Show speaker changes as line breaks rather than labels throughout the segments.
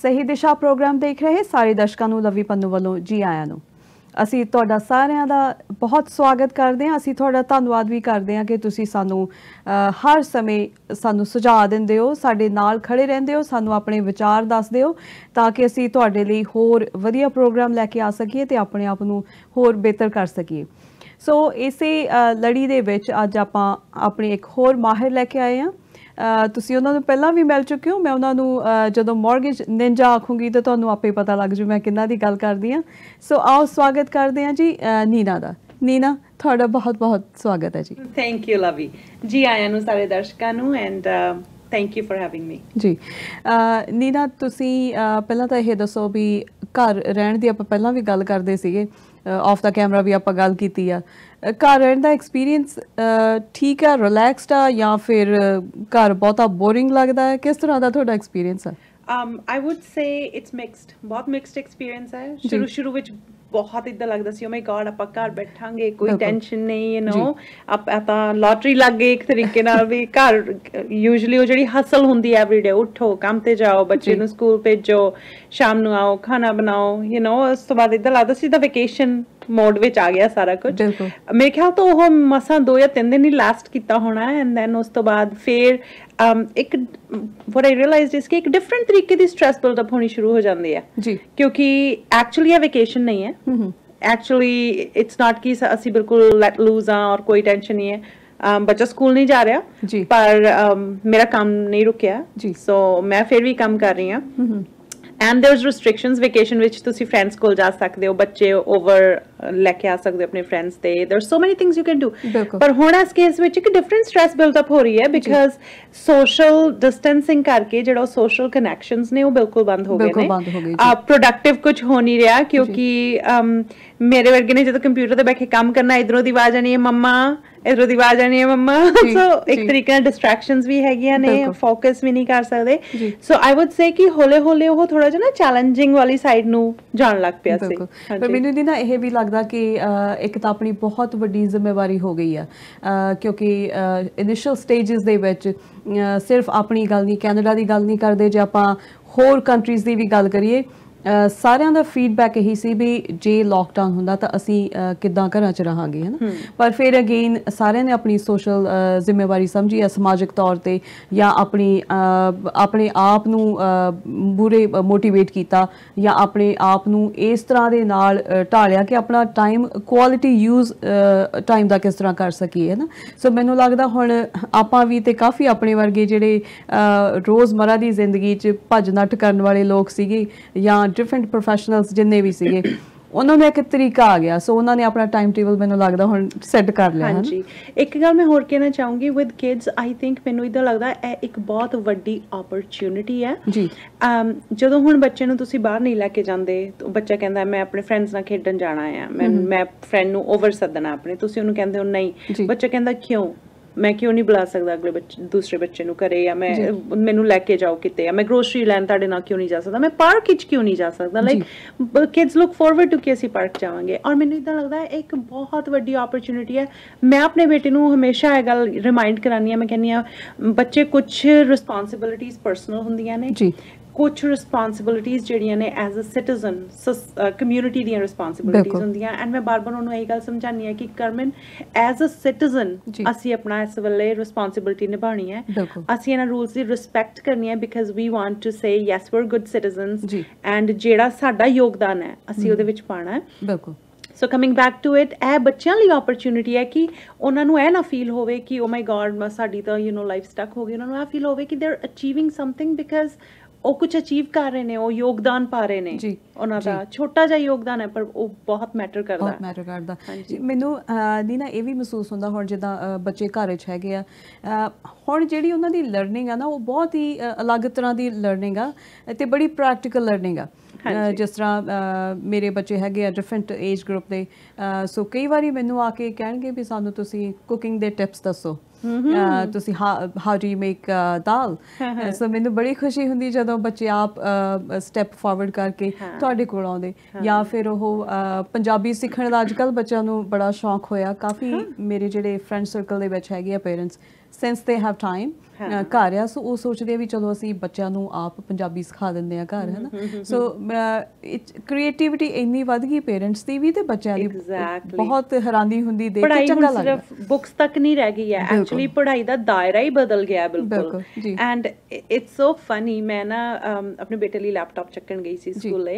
सही दिशा प्रोग्राम देख रहे सारे दर्शकों ਨੂੰ ਲਵੀ ਪੰਨੂ ਵੱਲੋਂ ਜੀ ਆਇਆਂ ਨੂੰ। ਅਸੀਂ ਤੁਹਾਡਾ ਸਾਰਿਆਂ ਦਾ ਬਹੁਤ ਸਵਾਗਤ ਕਰਦੇ ਹਾਂ। ਅਸੀਂ ਤੁਹਾਡਾ ਧੰਨਵਾਦ ਵੀ ਕਰਦੇ ਹਾਂ ਕਿ ਤੁਸੀਂ ਸਾਨੂੰ ਹਰ ਸਮੇਂ ਸਾਨੂੰ ਸੁਝਾਅ ਦਿੰਦੇ ਹੋ, ਸਾਡੇ ਨਾਲ ਖੜੇ ਰਹਿੰਦੇ ਹੋ, ਸਾਨੂੰ ਆਪਣੇ ਵਿਚਾਰ ਦੱਸਦੇ ਹੋ ਤਾਂ ਕਿ ਅਸੀਂ ਤੁਹਾਡੇ ਲਈ ਹੋਰ ਵਧੀਆ ਪ੍ਰੋਗਰਾਮ ਲੈ ਕੇ ਆ ਸਕੀਏ ਤੇ ਆਪਣੇ ਆਪ ਨੂੰ ਹੋਰ ਬਿਹਤਰ ਕਰ ਸਕੀਏ। ਸੋ ਇਸੇ ਲੜੀ ਦੇ ਵਿੱਚ ਅੱਜ ਆਪਾਂ ਆਪਣੀ ਇੱਕ ਹੋਰ ਮਾਹਿਰ ਲੈ ਕੇ ਆਏ ਹਾਂ। ਤੁਸੀਂ ਉਹਨਾਂ ਨੂੰ ਪਹਿਲਾਂ ਵੀ ਮਿਲ ਚੁੱਕੇ ਹੋ। ਮੈਂ ਉਹਨਾਂ ਨੂੰ ਜਦੋਂ ਮੌਰਗੇਜ ਨਿੰਜਾ ਆਖੂੰਗੀ ਤਾਂ ਤੁਹਾਨੂੰ ਆਪੇ ਪਤਾ ਲੱਗ ਜੂ ਮੈਂ ਕਿਹਨਾਂ ਦੀ ਗੱਲ ਕਰਦੀ ਹਾਂ। ਸੋ ਆਓ ਸਵਾਗਤ ਕਰਦੇ ਹਾਂ ਜੀ ਨੀਨਾ ਦਾ। ਨੀਨਾ, ਤੁਹਾਡਾ ਬਹੁਤ ਬਹੁਤ ਸਵਾਗਤ ਹੈ ਜੀ।
ਥੈਂਕ ਯੂ ਲਵੀ ਜੀ। ਆਇਆਂ ਨੂੰ ਸਾਰੇ ਦਰਸ਼ਕਾਂ ਨੂੰ and thank you for having ਮੀ
ਜੀ। ਨੀਨਾ, ਤੁਸੀਂ ਪਹਿਲਾਂ ਤਾਂ ਇਹ ਦੱਸੋ ਵੀ ਘਰ ਰਹਿਣ ਦੀ ਆਪਾਂ ਪਹਿਲਾਂ ਵੀ ਗੱਲ ਕਰਦੇ ਸੀਗੇ, ਆਫ ਦਾ ਕੈਮਰਾ ਵੀ ਆਪਾਂ ਗੱਲ ਕੀਤੀ ਆ। ਘਰ ਰਹਿਣ ਦਾ ਐਕਸਪੀਰੀਅੰਸ ਠੀਕ ਆ, ਰਿਲੈਕਸਡ ਆ, ਜਾਂ ਫਿਰ ਘਰ ਬਹੁਤਾ ਬੋਰਿੰਗ ਲੱਗਦਾ ਹੈ? ਕਿਸ ਤਰ੍ਹਾਂ ਦਾ ਤੁਹਾਡਾ ਐਕਸਪੀਰੀਅੰਸ ਆ?
I would say it's mixed, ਬਹੁਤ ਮਿਕਸਡ ਐਕਸਪੀਰੀਅੰਸ ਹੈ। ਸ਼ੁਰੂ ਵਿੱਚ ਬਹੁਤ ਇੱਦਾਂ ਲੱਗਦਾ ਸੀ ਓ ਮਾਈ ਗॉड ਆਪਾਂ ਘਰ ਬੈਠਾਂਗੇ, ਕੋਈ ਟੈਨਸ਼ਨ ਨਹੀਂ, ਯੂ نو ਆਪਾਂ ਲਾਟਰੀ ਲੱਗ ਗਈ ਇੱਕ ਤਰੀਕੇ ਨਾਲ ਵੀ। ਘਰ ਯੂਜੂਅਲੀ ਉਹ ਜਿਹੜੀ ਹਸਲ ਹੁੰਦੀ ਹੈ ਐਵਰੀਡੇ, ਉੱਠੋ ਕੰਮ ਤੇ ਜਾਓ, ਬੱਚੇ ਨੂੰ ਸਕੂਲ ਭੇਜੋ, ਸ਼ਾਮ ਨੂੰ ਆਓ, ਖਾਣਾ ਬਣਾਓ, ਯੂ نو। ਉਸ ਤੋਂ ਬਾਅਦ ਇੱਦਾਂ ਲੱਗਦਾ ਸੀ ਤਾਂ ਵੈਕੇਸ਼ਨ ਮੋਡ ਵਿੱਚ ਆ ਗਿਆ ਸਾਰਾ ਕੁਝ। ਮੇਰੇ ਖਿਆਲ ਤੋਂ ਉਹ ਮਸਾਂ 2 ਜਾਂ 3 ਦਿਨ ਹੀ ਲਾਸਟ ਕੀਤਾ ਹੋਣਾ। ਐਂਡ ਦੈਨ ਉਸ ਤੋਂ ਬਾਅਦ ਫਿਰ ਇੱਕ what I realized is ਕਿ ਇੱਕ ਡਿਫਰੈਂਟ ਤਰੀਕੇ ਦੀ ਸਟ੍ਰੈਸ ਬਿਲਡ ਅਪ ਹੋਣੀ ਸ਼ੁਰੂ ਹੋ ਜਾਂਦੀ ਹੈ ਜੀ, ਕਿਉਂਕਿ ਐਕਚੁਅਲੀ ਇਹ ਵੈਕੇਸ਼ਨ ਨਹੀਂ ਹੈ। ਐਕਚੁਅਲੀ ਇਟਸ ਨਾਟ ਕਿ ਅਸੀਂ ਬਿਲਕੁਲ ਲੈਟ ਲੂਜ਼ ਆ ਔਰ ਕੋਈ ਟੈਨਸ਼ਨ ਨਹੀਂ ਹੈ। ਬੱਚਾ ਸਕੂਲ ਨਹੀਂ ਜਾ ਰਿਹਾ ਪਰ ਮੇਰਾ ਕੰਮ ਨਹੀਂ ਰੁਕਿਆ, ਸੋ ਮੈਂ ਫਿਰ ਵੀ ਕੰਮ ਕਰ ਰਹੀ ਹਾਂ। And ਦੇਅਰਸ restrictions. ਵੈਕੇਸ਼ਨ ਵਿੱਚ ਤੁਸੀਂ ਫਰੈਂਡਸ ਕੋਲ ਜਾ ਸਕਦੇ ਹੋ, ਬੱਚੇ ਓਵਰ ਲੈ ਕੇ ਆ ਸਕਦੇ ਹੋ ਆਪਣੇ ਫਰੈਂਡਸ ਤੇ। ਦੇਅਰ ਸੋ ਮੈਨੀ ਥਿੰਗਸ ਯੂ ਕੈਨ ਡੂ। ਪਰ ਹੁਣ ਇਸ ਕੇਸ ਵਿੱਚ ਇੱਕ ਡਿਫਰੈਂਟ ਸਟ੍ਰੈਸ ਬਿਲਡ ਅਪ ਹੋ ਰਹੀ ਹੈ ਬਿਕਾਜ਼ ਸੋਸ਼ਲ ਡਿਸਟੈਂਸਿੰਗ ਕਰਕੇ ਜਿਹੜਾ ਸੋਸ਼ਲ ਕਨੈਕਸ਼ਨਸ ਨੇ ਉਹ ਬਿਲਕੁਲ ਬੰਦ ਹੋ ਗਏ ਨੇ। ਪ੍ਰੋਡਕਟਿਵ ਕੁਝ ਹੋ ਨਹੀਂ ਰਿਹਾ ਕਿਉਂਕਿ ਮੇਰੇ ਵਰਗੇ ਨੇ ਜਦੋਂ ਕੰਪਿਊਟਰ ਤੇ ਬੈਠ ਕੇ ਕੰਮ ਕਰਨਾ, ਇਧਰੋਂ ਦੀ ਆਵਾਜ਼ ਆਣੀ ਹੈ ਮੰਮਾ, ਇਧਰੋਂ ਦੀ ਆਵਾਜ਼ ਆਣੀ ਹੈ ਮੰਮਾ। ਸੋ ਇੱਕ ਤਰੀਕੇ ਨਾਲ ਡਿਸਟਰੈਕਸ਼ਨਸ ਵੀ ਹੈਗੀਆਂ ਨੇ, ਫੋਕਸ ਵੀ ਨਹੀਂ ਕਰ ਸਕਦੇ। ਸੋ ਆਈ ਵੁੱਡ ਸੇ ਕਿ ਹੌਲੇ ਹੌਲੇ ਉਹ ਥੋੜਾ ਜਿਹਾ ਨਾ ਚੈਲੰਜਿੰਗ ਵਾਲੀ ਸਾਈਡ ਨੂੰ ਜਾਣ ਲੱਗ ਪਿਆ ਸੀ।
ਪਰ ਮੈਨੂੰ ਨਾ ਇਹ ਵੀ ਲੱਗਦਾ ਕਿ ਇੱਕ ਤਾਂ ਆਪਣੀ ਬਹੁਤ ਵੱਡੀ ਜ਼ਿੰਮੇਵਾਰੀ ਹੋ ਗਈ ਆ ਕਿਉਂਕਿ ਇਨੀਸ਼ੀਅਲ ਸਟੇਜਸ ਦੇ ਵਿੱਚ ਸਿਰਫ ਆਪਣੀ ਗੱਲ ਨਹੀਂ, ਕੈਨੇਡਾ ਦੀ ਗੱਲ ਨਹੀਂ ਕਰਦੇ, ਜੇ ਆਪਾਂ ਹੋਰ ਕੰਟਰੀਜ਼ ਦੀ ਵੀ ਗੱਲ ਕਰੀਏ, ਸਾਰਿਆਂ ਦਾ ਫੀਡਬੈਕ ਇਹੀ ਸੀ ਵੀ ਜੇ ਲੋਕਡਾਊਨ ਹੁੰਦਾ ਤਾਂ ਅਸੀਂ ਕਿੱਦਾਂ ਘਰਾਂ 'ਚ ਰਹਾਂਗੇ, ਹੈ ਨਾ। ਪਰ ਫਿਰ ਅਗੇਨ ਸਾਰਿਆਂ ਨੇ ਆਪਣੀ ਸੋਸ਼ਲ ਜ਼ਿੰਮੇਵਾਰੀ ਸਮਝੀ ਆ ਸਮਾਜਿਕ ਤੌਰ 'ਤੇ, ਜਾਂ ਆਪਣੇ ਆਪ ਨੂੰ ਪੂਰੇ ਮੋਟੀਵੇਟ ਕੀਤਾ ਜਾਂ ਆਪਣੇ ਆਪ ਨੂੰ ਇਸ ਤਰ੍ਹਾਂ ਦੇ ਨਾਲ ਢਾਲਿਆ ਕਿ ਆਪਣਾ ਟਾਈਮ ਕੁਆਲਿਟੀ ਯੂਜ਼ ਟਾਈਮ ਦਾ ਕਿਸ ਤਰ੍ਹਾਂ ਕਰ ਸਕੀਏ, ਹੈ ਨਾ। ਸੋ ਮੈਨੂੰ ਲੱਗਦਾ ਹੁਣ ਆਪਾਂ ਵੀ ਤੇ ਕਾਫੀ ਆਪਣੇ ਵਰਗੇ ਜਿਹੜੇ ਰੋਜ਼ਮਰਾ ਦੀ ਜ਼ਿੰਦਗੀ 'ਚ ਭੱਜ ਨੱਠ ਕਰਨ ਵਾਲੇ ਲੋਕ ਸੀਗੇ ਜਾਂ ਡਿਫਰੈਂਟ ਪ੍ਰੋਫੈਸ਼ਨਲਸ ਜਿੰਨੇ ਵੀ ਸੀਗੇ, ਉਹਨਾਂ ਨੂੰ ਇੱਕ ਤਰੀਕਾ ਆ ਗਿਆ। ਸੋ ਉਹਨਾਂ ਨੇ ਆਪਣਾ ਟਾਈਮ ਟੇਬਲ ਮੈਨੂੰ ਲੱਗਦਾ ਹੁਣ ਸੈੱਟ ਕਰ ਲਿਆ।
ਹਾਂਜੀ, ਇੱਕ ਗੱਲ ਮੈਂ ਹੋਰ ਕਹਿਣਾ ਚਾਹੂੰਗੀ ਵਿਦ ਕਿਡਸ, ਆਈ ਥਿੰਕ ਮੈਨੂੰ ਇੱਦਾਂ ਲੱਗਦਾ ਇਹ ਇੱਕ ਬਹੁਤ ਵੱਡੀ ਓਪਰਚੁਨਿਟੀ ਹੈ ਜੀ। ਜਦੋਂ ਹੁਣ ਬੱਚੇ ਨੂੰ ਤੁਸੀਂ ਬਾਹਰ ਨਹੀਂ ਲੈ ਕੇ ਜਾਂਦੇ, ਬੱਚਾ ਕਹਿੰਦਾ ਮੈਂ ਆਪਣੇ ਫਰੈਂਡਸ ਨਾਲ ਖੇਡਣ ਜਾਣਾ ਆ, ਮੈਂ ਫਰੈਂਡ ਨੂੰ ਓਵਰ ਸੱਦਣਾ ਆਪਣੇ, ਤੁਸੀਂ ਉਹਨੂੰ ਕਹਿੰਦੇ ਹੋ ਨਹੀਂ, ਬੱਚਾ ਕਹਿੰਦਾ ਕਿਉਂ, ਮੈਂ ਕਿਉਂ ਨਹੀਂ ਬੁਲਾ ਸਕਦਾ ਅਗਲੇ ਦੂਸਰੇ ਬੱਚੇ ਨੂੰ ਘਰੇ, ਜਾਂ ਮੈਨੂੰ ਲੈ ਕੇ ਜਾਓ ਕਿਤੇ, ਜਾਂ ਮੈਂ ਗਰੋਸਰੀ ਲੈਣ ਤੁਹਾਡੇ ਨਾਲ ਕਿਉਂ ਨਹੀਂ ਜਾ ਸਕਦਾ, ਮੈਂ ਪਾਰਕ ਵਿੱਚ ਕਿਉਂ ਨਹੀਂ ਜਾ ਸਕਦਾ। Like kids look forward to ਕਿ ਅਸੀਂ ਪਾਰਕ ਜਾਵਾਂਗੇ। ਔਰ ਮੈਨੂੰ ਇੱਦਾਂ ਲੱਗਦਾ ਹੈ ਇੱਕ ਬਹੁਤ ਵੱਡੀ ਓਪਰਚੁਨਿਟੀ ਹੈ। ਮੈਂ ਆਪਣੇ ਬੇਟੇ ਨੂੰ ਹਮੇਸ਼ਾ ਇਹ ਗੱਲ ਰਿਮਾਈਂਡ ਕਰਾਉਂਦੀ ਹਾਂ, ਮੈਂ ਕਹਿੰਦੀ ਹਾਂ ਬੱਚੇ ਕੁਛ ਰਿਸਪੋਂਸਿਬਿਲਿਟੀਜ਼ ਪਰਸਨਲ ਹੁੰਦੀਆਂ ਨੇ, ਕੁਛ ਰਿਸਪੋਂਸਿਬਿਲਿਟੀਜ਼ ਜਿਹੜੀਆਂ ਨੇ ਐਜ਼ ਅ ਸਿਟੀਜ਼ਨ ਕਮਿਊਨਿਟੀ ਦੀਆਂ ਰਿਸਪੋਂਸਿਬਿਲਿਟੀਜ਼ ਹੁੰਦੀਆਂ। ਐਂਡ ਮੈਂ ਬਾਰ ਬਾਰ ਉਹਨੂੰ ਇਹੀ ਗੱਲ ਸਮਝਾਉਂਦੀ ਹਾਂ ਕਿ ਕਰਮਨ ਐਜ਼ ਅ ਸਿਟੀਜ਼ਨ ਅਸੀਂ ਆਪਣਾ ਇਸ ਵੇਲੇ ਰਿਸਪੋਂਸਿਬਿਲਿਟੀ ਨਿਭਾਉਣੀ ਹੈ, ਅਸੀਂ ਇਹਨਾਂ ਰੂਲਸ ਦੀ ਰਿਸਪੈਕਟ ਕਰਨੀ ਹੈ because we want to say yes we are good citizens and ਜਿਹੜਾ ਸਾਡਾ ਯੋਗਦਾਨ ਹੈ ਅਸੀਂ ਉਹਦੇ ਵਿੱਚ ਪਾਉਣਾ ਹੈ। ਬਿਲਕੁਲ। ਸੋ ਕਮਿੰਗ ਬੈਕ ਟੂ ਇਟ, ਇਹ ਬੱਚਿਆਂ ਲਈ ਓਪਰਚੁਨਿਟੀ ਹੈ ਕਿ ਉਹਨਾਂ ਨੂੰ ਇਹ ਨਾ ਫੀਲ ਹੋਵੇ ਕਿ ਓ ਮਾਈ ਗॉड ਸਾਡੀ ਤਾਂ ਯੂ نو ਲਾਈਫ ਸਟਕ ਹੋ ਗਈ। ਉਹਨਾਂ ਨੂੰ ਇਹ ਫੀਲ ਹੋਵੇ ਕਿ they are achieving something because ਉਹ ਕੁਛ ਅਚੀਵ ਕਰ ਰਹੇ ਨੇ, ਉਹ ਯੋਗਦਾਨ ਪਾ ਰਹੇ ਨੇ। ਉਹਨਾਂ ਦਾ ਛੋਟਾ ਜਿਹਾ ਯੋਗਦਾਨ ਹੈ ਪਰ ਉਹ ਬਹੁਤ ਮੈਟਰ ਕਰਦਾ।
ਮੈਨੂੰ ਨੀਨਾ ਇਹ ਵੀ ਮਹਿਸੂਸ ਹੁੰਦਾ ਹੁਣ ਜਿੱਦਾਂ ਬੱਚੇ ਘਰ 'ਚ ਹੈਗੇ ਆ, ਹੁਣ ਜਿਹੜੀ ਉਹਨਾਂ ਦੀ ਲਰਨਿੰਗ ਆ ਨਾ ਉਹ ਬਹੁਤ ਹੀ ਅਲੱਗ ਤਰ੍ਹਾਂ ਦੀ ਲਰਨਿੰਗ ਆ ਅਤੇ ਬੜੀ ਪ੍ਰੈਕਟੀਕਲ ਲਰਨਿੰਗ ਆ। ਜਿਸ ਤਰ੍ਹਾਂ ਮੇਰੇ ਬੱਚੇ ਹੈਗੇ ਆ ਡਿਫਰੈਂਟ ਏਜ ਗਰੁੱਪ ਦੇ, ਸੋ ਕਈ ਵਾਰੀ ਮੈਨੂੰ ਆ ਕੇ ਕਹਿਣਗੇ ਵੀ ਸਾਨੂੰ ਤੁਸੀਂ ਕੁਕਿੰਗ ਦੇ ਟਿਪਸ ਦੱਸੋ, ਤੁਸੀਂ ਹਾਊ ਡੂ ਯੂ ਮੇਕ ਦਾਲ। ਸੋ ਮੈਨੂੰ ਬੜੀ ਖੁਸ਼ੀ ਹੁੰਦੀ ਜਦੋਂ ਬੱਚੇ ਆਪ ਸਟੈਪ ਫਾਰਵਰਡ ਕਰਕੇ ਤੁਹਾਡੇ ਕੋਲ ਆਉਂਦੇ, ਜਾਂ ਫਿਰ ਉਹ ਪੰਜਾਬੀ ਸਿੱਖਣ ਦਾ ਅੱਜ ਕੱਲ੍ਹ ਬੱਚਿਆਂ ਨੂੰ ਬੜਾ ਸ਼ੌਂਕ ਹੋਇਆ। ਕਾਫੀ ਮੇਰੇ ਜਿਹੜੇ ਫਰੈਂਡ ਸਰਕਲ ਦੇ ਵਿੱਚ ਹੈਗੇ ਆ parents since they have time ਘਰ ਆ ਸੋ ਉਹ ਸੋਚਦੇ ਆ ਵੀ ਚਲੋ ਅਸੀਂ ਬੱਚਿਆਂ ਨੂੰ ਆਪ ਪੰਜਾਬੀ ਸਿਖਾ ਦਿੰਦੇ ਆ ਘਰ ਹੈ ਨਾ ਸੋ ਕ੍ਰੀਏਟੀਵਿਟੀ ਇੰਨੀ ਵੱਧ ਗਈ ਪੇਰੈਂਟਸ ਦੀ ਵੀ ਤੇ ਬੱਚਿਆਂ ਦੀ ਬਹੁਤ ਹੈਰਾਨੀ ਹੁੰਦੀ ਦੇਖ ਕੇ ਚੰਗਾ ਲੱਗਦਾ
ਸਿਰਫ ਬੁੱਕਸ ਤੱਕ ਨਹੀਂ ਰਹਿ ਗਈ ਹੈ ਐਕਚੁਅਲੀ ਪੜ੍ਹਾਈ ਦਾ ਦਾਇਰਾ ਹੀ ਬਦਲ ਗਿਆ ਬਿਲਕੁਲ ਐਂਡ ਇਟਸ ਸੋ ਫਨੀ ਮੈਂ ਨਾ ਆਪਣੇ ਬੇਟੇ ਲਈ ਲੈਪਟਾਪ ਚੱਕਣ ਗਈ ਸੀ ਸਕੂਲੇ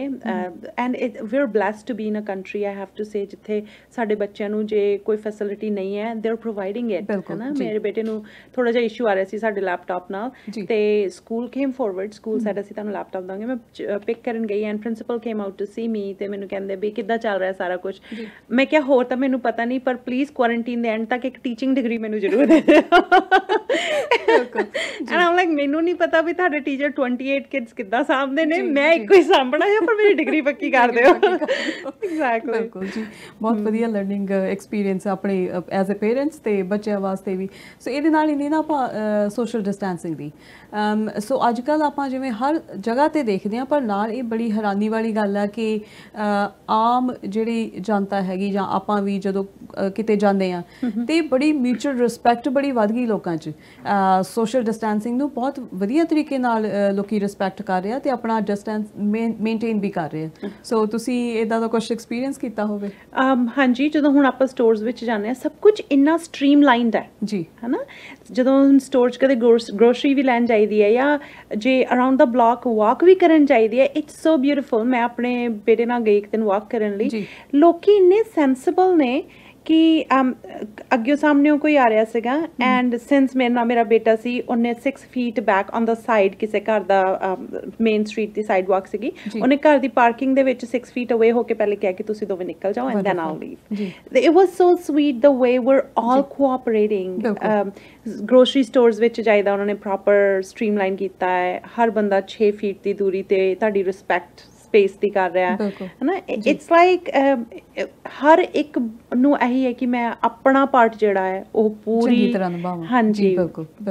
and we are blessed to be in a country I have to say ਜਿੱਥੇ ਸਾਡੇ ਬੱਚਿਆਂ ਨੂੰ ਜੇ ਕੋਈ ਫੈਸਿਲਿਟੀ ਨਹੀਂ ਹੈ ਦੇ ਆਰ ਪ੍ਰੋਵਾਈਡਿੰਗ ਇਟ ਹੈ ਨਾ ਮੇਰੇ ਬੇਟੇ ਨੂੰ ਥੋੜਾ ਜਿਹਾ ਇਸ਼ੂ ਆ ਰਿਹਾ ਸੀ ਸਾਡੇ ਲੈਪਟਾਪ ਨਾਲ ਤੇ ਸਕੂਲ ਕੇਮ ਫਾਰਵਰਡ ਸਕੂਲ ਸਾਡਾ ਅਸੀਂ ਤੁਹਾਨੂੰ ਲੈਪਟਾਪ ਦਾਂਗੇ ਮੈਂ ਪਿਕ ਕਰਨ ਗਈ and principal came out to see me ਤੇ ਮੈਨੂੰ ਕਹਿੰਦੇ ਵੀ ਕਿੱਦਾਂ ਚੱਲ ਰਿਹਾ ਸਾਰਾ ਕੁਝ ਮੈਂ ਕਿਹਾ ਹੋਰ ਤਾਂ ਮੈਨੂੰ ਪਤਾ ਨਹੀਂ ਪਰ ਪਲੀਜ਼ ਕੁਆਰੰਟਾਈਨ ਦੇ ਐਂਡ ਤੱਕ ਇੱਕ ਟੀਚਿੰਗ ਡਿਗਰੀ ਮੈਨੂੰ ਜ਼ਰੂਰ ਦੇ ਦਿਓ ਐਂਡ ਆਮ ਲਾਈਕ ਮੈਨੂੰ ਨਹੀਂ ਪਤਾ ਵੀ ਤੁਹਾਡੇ ਟੀਚਰ 28 ਕਿਡਸ ਕਿੱਦਾਂ ਸਾਂਭਦੇ ਨੇ ਮੈਂ ਇੱਕੋ ਹੀ ਸਾਂਭਣਾ ਹੈ ਪਰ ਮੇਰੀ ਡਿਗਰੀ ਪੱਕੀ ਕਰ ਦਿਓ ਐਗਜ਼ੈਕਟਲੀ
ਬਿਲਕੁਲ ਜੀ ਬਹੁਤ ਵਧੀਆ ਲਰਨਿੰਗ ਐਕਸਪੀਰੀਅੰਸ ਆਪਣੇ ਐਜ਼ ਅ ਪੇਰੈਂਟਸ ਤੇ ਬੱਚਿਆਂ ਵਾਸਤੇ ਵੀ ਸੋ ਇਹਦੇ ਨਾਲ ਹੀ ਨਹੀਂ ਨਾ ਆਪਾਂ ਸੋਸ਼ਲ ਡਿਸਟੈਂਸਿੰਗ ਦੀ ਸੋ ਅੱਜ ਕੱਲ੍ਹ ਆਪਾਂ ਜਿਵੇਂ ਹਰ ਜਗ੍ਹਾ ਤੇ ਦੇਖਦੇ ਹਾਂ ਪਰ ਨਾਲ ਇਹ ਬੜੀ ਹੈਰਾਨੀ ਵਾਲੀ ਗੱਲ ਹੈ ਕਿ ਆਮ ਜਿਹੜੀ ਜਨਤਾ ਹੈਗੀ ਜਾਂ ਆਪਾਂ ਵੀ ਜਦੋਂ ਕਿਤੇ ਜਾਂਦੇ ਹਾਂ ਤੇ ਬੜੀ ਮਿਊਚੁਅਲ ਰਿਸਪੈਕਟ ਬੜੀ ਵੱਧ ਗਈ ਲੋਕਾਂ 'ਚ ਸੋਸ਼ਲ ਡਿਸਟੈਂਸਿੰਗ ਨੂੰ ਬਹੁਤ ਵਧੀਆ ਤਰੀਕੇ ਨਾਲ ਲੋਕੀ ਰਿਸਪੈਕਟ ਕਰ ਰਹੇ ਆ ਤੇ ਆਪਣਾ ਡਿਸਟੈਂਸ ਮੇਨਟੇਨ ਵੀ ਕਰ ਰਹੇ ਆ ਸੋ ਤੁਸੀਂ ਇੱਦਾਂ ਦਾ ਕੁਛ ਐਕਸਪੀਰੀਅੰਸ ਕੀਤਾ ਹੋਵੇ
ਹਾਂਜੀ ਜਦੋਂ ਹੁਣ ਆਪਾਂ ਸਟੋਰਸ ਵਿੱਚ ਜਾਂਦੇ ਹਾਂ ਸਭ ਕੁਝ ਇੰਨਾ ਸਟਰੀਮਲਾਈਨਡ ਹੈ
ਜੀ ਹੈ
ਨਾ ਜਦੋਂ ਸਟੋਰ 'ਚ ਕਦੇ ਗਰੋਸਰੀ ਵੀ ਲੈਣ ਚਾਹੀਦੀ ਹੈ ਜਾਂ ਜੇ ਅਰਾਊਂਡ ਦਾ ਬਲਾਕ ਵਾਕ ਵੀ ਕਰਨ ਚਾਹੀਦੀ ਹੈ ਇਟਸ ਸੋ ਬਿਊਟੀਫੁਲ ਮੈਂ ਆਪਣੇ ਬੇਟੇ ਨਾਲ ਗਈ ਇੱਕ ਦਿਨ ਵਾਕ ਕਰਨ ਲਈ ਲੋਕੀ ਇੰਨੇ ਸੈਂਸਿਬਲ ਨੇ ਕਿ ਅੱਗੇ ਸਾਹਮਣੇ ਕੋਈ ਆ ਰਿਹਾ ਸੀਗਾ ਐਂਡ ਸਿੰਸ ਮੇਰਾ ਬੇਟਾ ਸੀ ਉਹਨੇ 6 feet back on the side ਕਿਸੇ ਘਰ ਦਾ ਮੇਨ ਸਟਰੀਟ ਦੀ ਸਾਈਡ ਵਾਕ ਸੀਗੀ ਉਹਨੇ ਘਰ ਦੀ ਪਾਰਕਿੰਗ ਦੇ ਵਿੱਚ 6 ਫੀਟ ਅਵੇ ਹੋ ਕੇ ਪਹਿਲੇ ਕਿਹਾ ਕਿ ਤੁਸੀਂ ਦੋਵੇਂ ਨਿਕਲ ਜਾਓ and then all leave it was so sweet the way we're all cooperating grocery stores ਵਿੱਚ ਜਾਈਦਾ ਉਹਨਾਂ ਨੇ ਪ੍ਰੋਪਰ ਸਟਰੀਮਲਾਈਨ ਕੀਤਾ ਹੈ ਹਰ ਬੰਦਾ 6 ਫੀਟ ਦੀ ਦੂਰੀ ਤੇ ਤੁਹਾਡੀ ਰਿਸਪੈਕਟ ਸਪੇਸ ਦੀ ਕਰ ਰਿਹਾ ਹੈ ਨਾ ਇਟਸ ਲਾਈਕ ਹਰ ਇੱਕ ਨੂੰ ਇਹੀ ਹੈ ਕਿ ਮੈਂ ਆਪਣਾ ਪਾਰਟ ਜਿਹੜਾ ਹੈ ਉਹ ਪੂਰੀ ਤਰ੍ਹਾਂ ਨਿਭਾਵਾਂ ਹਾਂਜੀ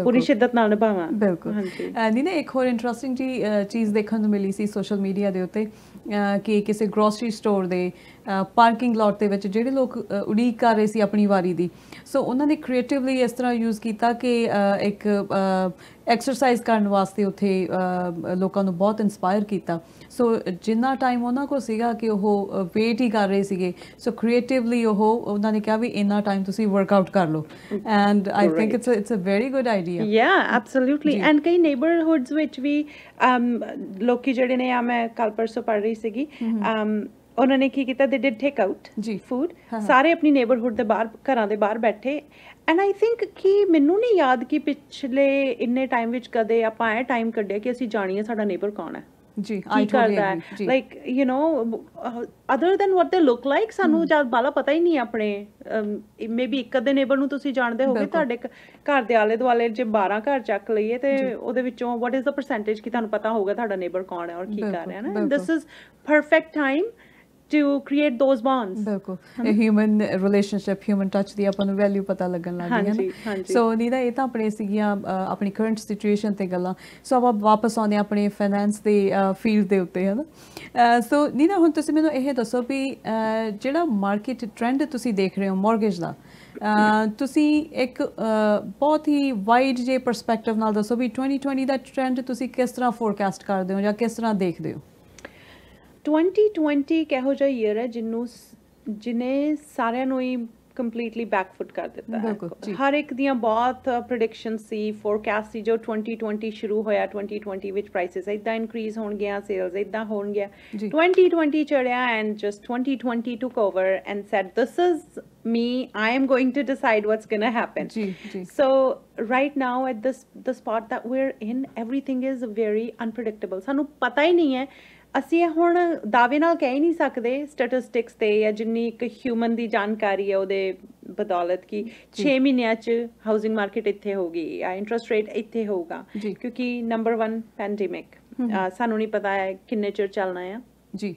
ਪੂਰੀ ਸ਼ਿੱਦਤ ਨਾਲ ਨਿਭਾਵਾਂ
ਬਿਲਕੁਲ ਨਹੀਂ ਨਾ ਇੱਕ ਹੋਰ ਇੰਟਰਸਟਿੰਗ ਜੀ ਚੀਜ਼ ਦੇਖਣ ਨੂੰ ਮਿਲੀ ਸੀ ਸੋਸ਼ਲ ਮੀਡੀਆ ਦੇ ਉੱਤੇ ਕਿ ਕਿਸੇ ਗਰੋਸਰੀ ਸਟੋਰ ਦੇ ਪਾਰਕਿੰਗ ਲੋਟ ਦੇ ਵਿੱਚ ਜਿਹੜੇ ਲੋਕ ਉਡੀਕ ਕਰ ਰਹੇ ਸੀ ਆਪਣੀ ਵਾਰੀ ਦੀ ਸੋ ਉਹਨਾਂ ਨੇ ਕ੍ਰੀਏਟਿਵਲੀ ਇਸ ਤਰ੍ਹਾਂ ਯੂਜ਼ ਕੀਤਾ ਕਿ ਇੱਕ ਐਕਸਰਸਾਈਜ਼ ਕਰਨ ਵਾਸਤੇ ਉੱਥੇ ਲੋਕਾਂ ਨੂੰ ਬਹੁਤ ਇੰਸਪਾਇਰ ਕੀਤਾ ਸੋ ਜਿੰਨਾ ਟਾਈਮ ਉਹਨਾਂ ਕੋਲ ਸੀਗਾ ਕਿ ਉਹ ਵੇਟ ਹੀ ਕਰ ਰਹੇ ਸੀਗੇ ਸੋ ਕ੍ਰੀਏਟਿਵਲੀ ਉਹਨਾਂ ਨੇ ਕਿਹਾ ਵੀ ਇੰਨਾ ਟਾਈਮ ਤੁਸੀਂ ਵਰਕਆਊਟ ਕਰ ਲਓ and I think it's a very good idea
ya absolutely and ਕਈ ਨੇਬਰਹੁਡਸ ਵਿੱਚ ਵੀ ਲੋਕੀ ਜਿਹੜੇ ਨੇ ਆ ਮੈਂ ਕੱਲ ਪਰਸੋਂ ਪੜ੍ਹ ਰਹੀ ਸੀਗੀ ਉਹਨਾਂ ਨੇ ਕੀ ਕੀਤਾ ਦੇ ਡਿਡ ਟੇਕ ਆਊਟ ਫੂਡ ਸਾਰੇ ਆਪਣੀ ਨੇਬਰਹੁਡ ਦੇ ਬਾਹਰ ਘਰਾਂ ਦੇ ਬਾਹਰ ਬੈਠੇ ਐਂਡ ਆਈ ਥਿੰਕ ਕਿ ਮੈਨੂੰ ਨਹੀਂ ਯਾਦ ਕਿ ਪਿਛਲੇ ਇੰਨੇ ਟਾਈਮ ਵਿੱਚ ਕਦੇ ਆਪਾਂ ਇਹ ਟਾਈਮ ਕੱਢਿਆ ਕਿ ਅਸੀਂ ਜਾਣੀਏ ਸਾਡਾ ਨੇਬਰ ਕੌਣ ਹੈ
ਜੀ
ਕੀ ਕਰਦਾ ਹੈ like you know other than what they look like ਸਾਨੂੰ ਜਦ ਬਾਲਾ ਪਤਾ ਹੀ ਨਹੀਂ ਆਪਣੇ ਮੇਬੀ ਇੱਕ ਅੱਧੇ ਨੇਬਰ ਨੂੰ ਤੁਸੀਂ ਜਾਣਦੇ ਹੋਗੇ ਤੁਹਾਡੇ ਘਰ ਦੇ ਆਲੇ ਦੁਆਲੇ ਜੇ 12 ਘਰ ਚੱਕ ਲਈਏ ਤੇ ਉਹਦੇ ਵਿੱਚੋਂ ਵਾਟ ਇਜ਼ ਦਾ ਪਰਸੈਂਟੇਜ ਕਿ ਤੁਹਾਨੂੰ ਪਤਾ ਹੋਊਗਾ ਤੁਹਾਡਾ ਨੇਬਰ ਕੌਣ ਹੈ ਔਰ ਕੀ ਕਰ ਰਿਹਾ ਨਾ this is perfect time to create those bonds
ਬਿਲਕੁਲ ਹਿਊਮਨ ਰਿਲੇਸ਼ਨਸ਼ਿਪ ਹਿਊਮਨ ਟੱਚ ਦੀ ਆਪਾਂ ਨੂੰ ਵੈਲਿਊ ਪਤਾ ਲੱਗਣ ਲੱਗ ਗਈ ਹੈ ਨਾ ਸੋ ਨੀਦਾ ਇਹ ਤਾਂ ਆਪਣੇ ਸੀਗੀਆਂ ਆਪਣੀ ਕਰੰਟ ਸਿਚੁਏਸ਼ਨ ਤੇ ਗੱਲਾਂ ਸੋ ਆਪਾਂ ਵਾਪਸ ਆਉਂਦੇ ਆਪਣੇ ਫਾਈਨੈਂਸ ਦੇ ਫੀਲਡ ਦੇ ਉੱਤੇ ਹੈ ਨਾ ਸੋ ਨੀਦਾ ਹੁਣ ਤੁਸੀਂ ਮੈਨੂੰ ਇਹ ਦੱਸੋ ਵੀ ਜਿਹੜਾ ਮਾਰਕੀਟ ਟ੍ਰੈਂਡ ਤੁਸੀਂ ਦੇਖ ਰਹੇ ਹੋ ਮੌਰਗੇਜ ਦਾ ਤੁਸੀਂ ਇੱਕ ਬਹੁਤ ਹੀ ਵਾਈਡ ਜੇ ਪਰਸਪੈਕਟਿਵ ਨਾਲ ਦੱਸੋ ਵੀ 2020 ਦਾ ਟ੍ਰੈਂਡ ਤੁਸੀਂ ਕਿਸ ਤਰ੍ਹਾਂ ਫੋਰਕਾਸਟ ਕਰਦੇ ਹੋ ਜਾਂ ਕਿਸ ਤਰ੍ਹਾਂ ਦੇਖਦੇ ਹੋ
2020 ਕਿਹੋ ਜਿਹਾ ਈਅਰ ਹੈ ਜਿਹਨੇ ਸਾਰਿਆਂ ਨੂੰ ਹੀ ਕੰਪਲੀਟਲੀ ਬੈਕਫੁੱਟ ਕਰ ਦਿੱਤਾ ਹੈ ਹਰ ਇੱਕ ਦੀਆਂ ਬਹੁਤ ਪ੍ਰੈਡਿਕਸ਼ਨ ਸੀ ਫੋਰਕਾਸਟ ਸੀ ਜੋ 2020 ਸ਼ੁਰੂ ਹੋਇਆ 2020 ਵਿੱਚ ਪ੍ਰਾਈਸਿਸ ਇਦਾਂ ਇਨਕਰੀਜ਼ ਹੋਣਗੀਆਂ ਸੇਲਸ ਇਦਾਂ ਹੋਣਗੀਆਂ 2020 ਚੜਿਆ and just 2020 took over and said this is me I am going to decide what's going to happen so right now at the spot that we're in everything is very unpredictable ਸਾਨੂੰ ਪਤਾ ਹੀ ਨਹੀਂ ਹੈ ਅਸੀਂ ਹੁਣ ਦਾਅਵੇ ਨਾਲ ਕਹਿ ਹੀ ਨਹੀਂ ਸਕਦੇ ਸਟੈਟਿਸਟਿਕਸ ਤੇ ਜਾਂ ਜਿੰਨੀ ਇੱਕ ਹਿਊਮਨ ਦੀ ਜਾਣਕਾਰੀ ਹੈ ਉਹਦੇ ਬਦੌਲਤ ਕਿ 6 ਮਹੀਨਿਆਂ 'ਚ ਹਾਊਸਿੰਗ ਮਾਰਕੀਟ ਇੱਥੇ ਹੋਊਗੀ ਜਾਂ ਇੰਟਰਸਟ ਰੇਟ ਇੱਥੇ ਹੋਊਗਾ ਕਿਉਂਕਿ ਨੰਬਰ 1 ਪੈਂਡੇਮਿਕ ਸਾਨੂੰ ਨਹੀਂ ਪਤਾ ਹੈ ਕਿੰਨੇ ਚਿਰ ਚੱਲਣਾ ਆ ਜੀ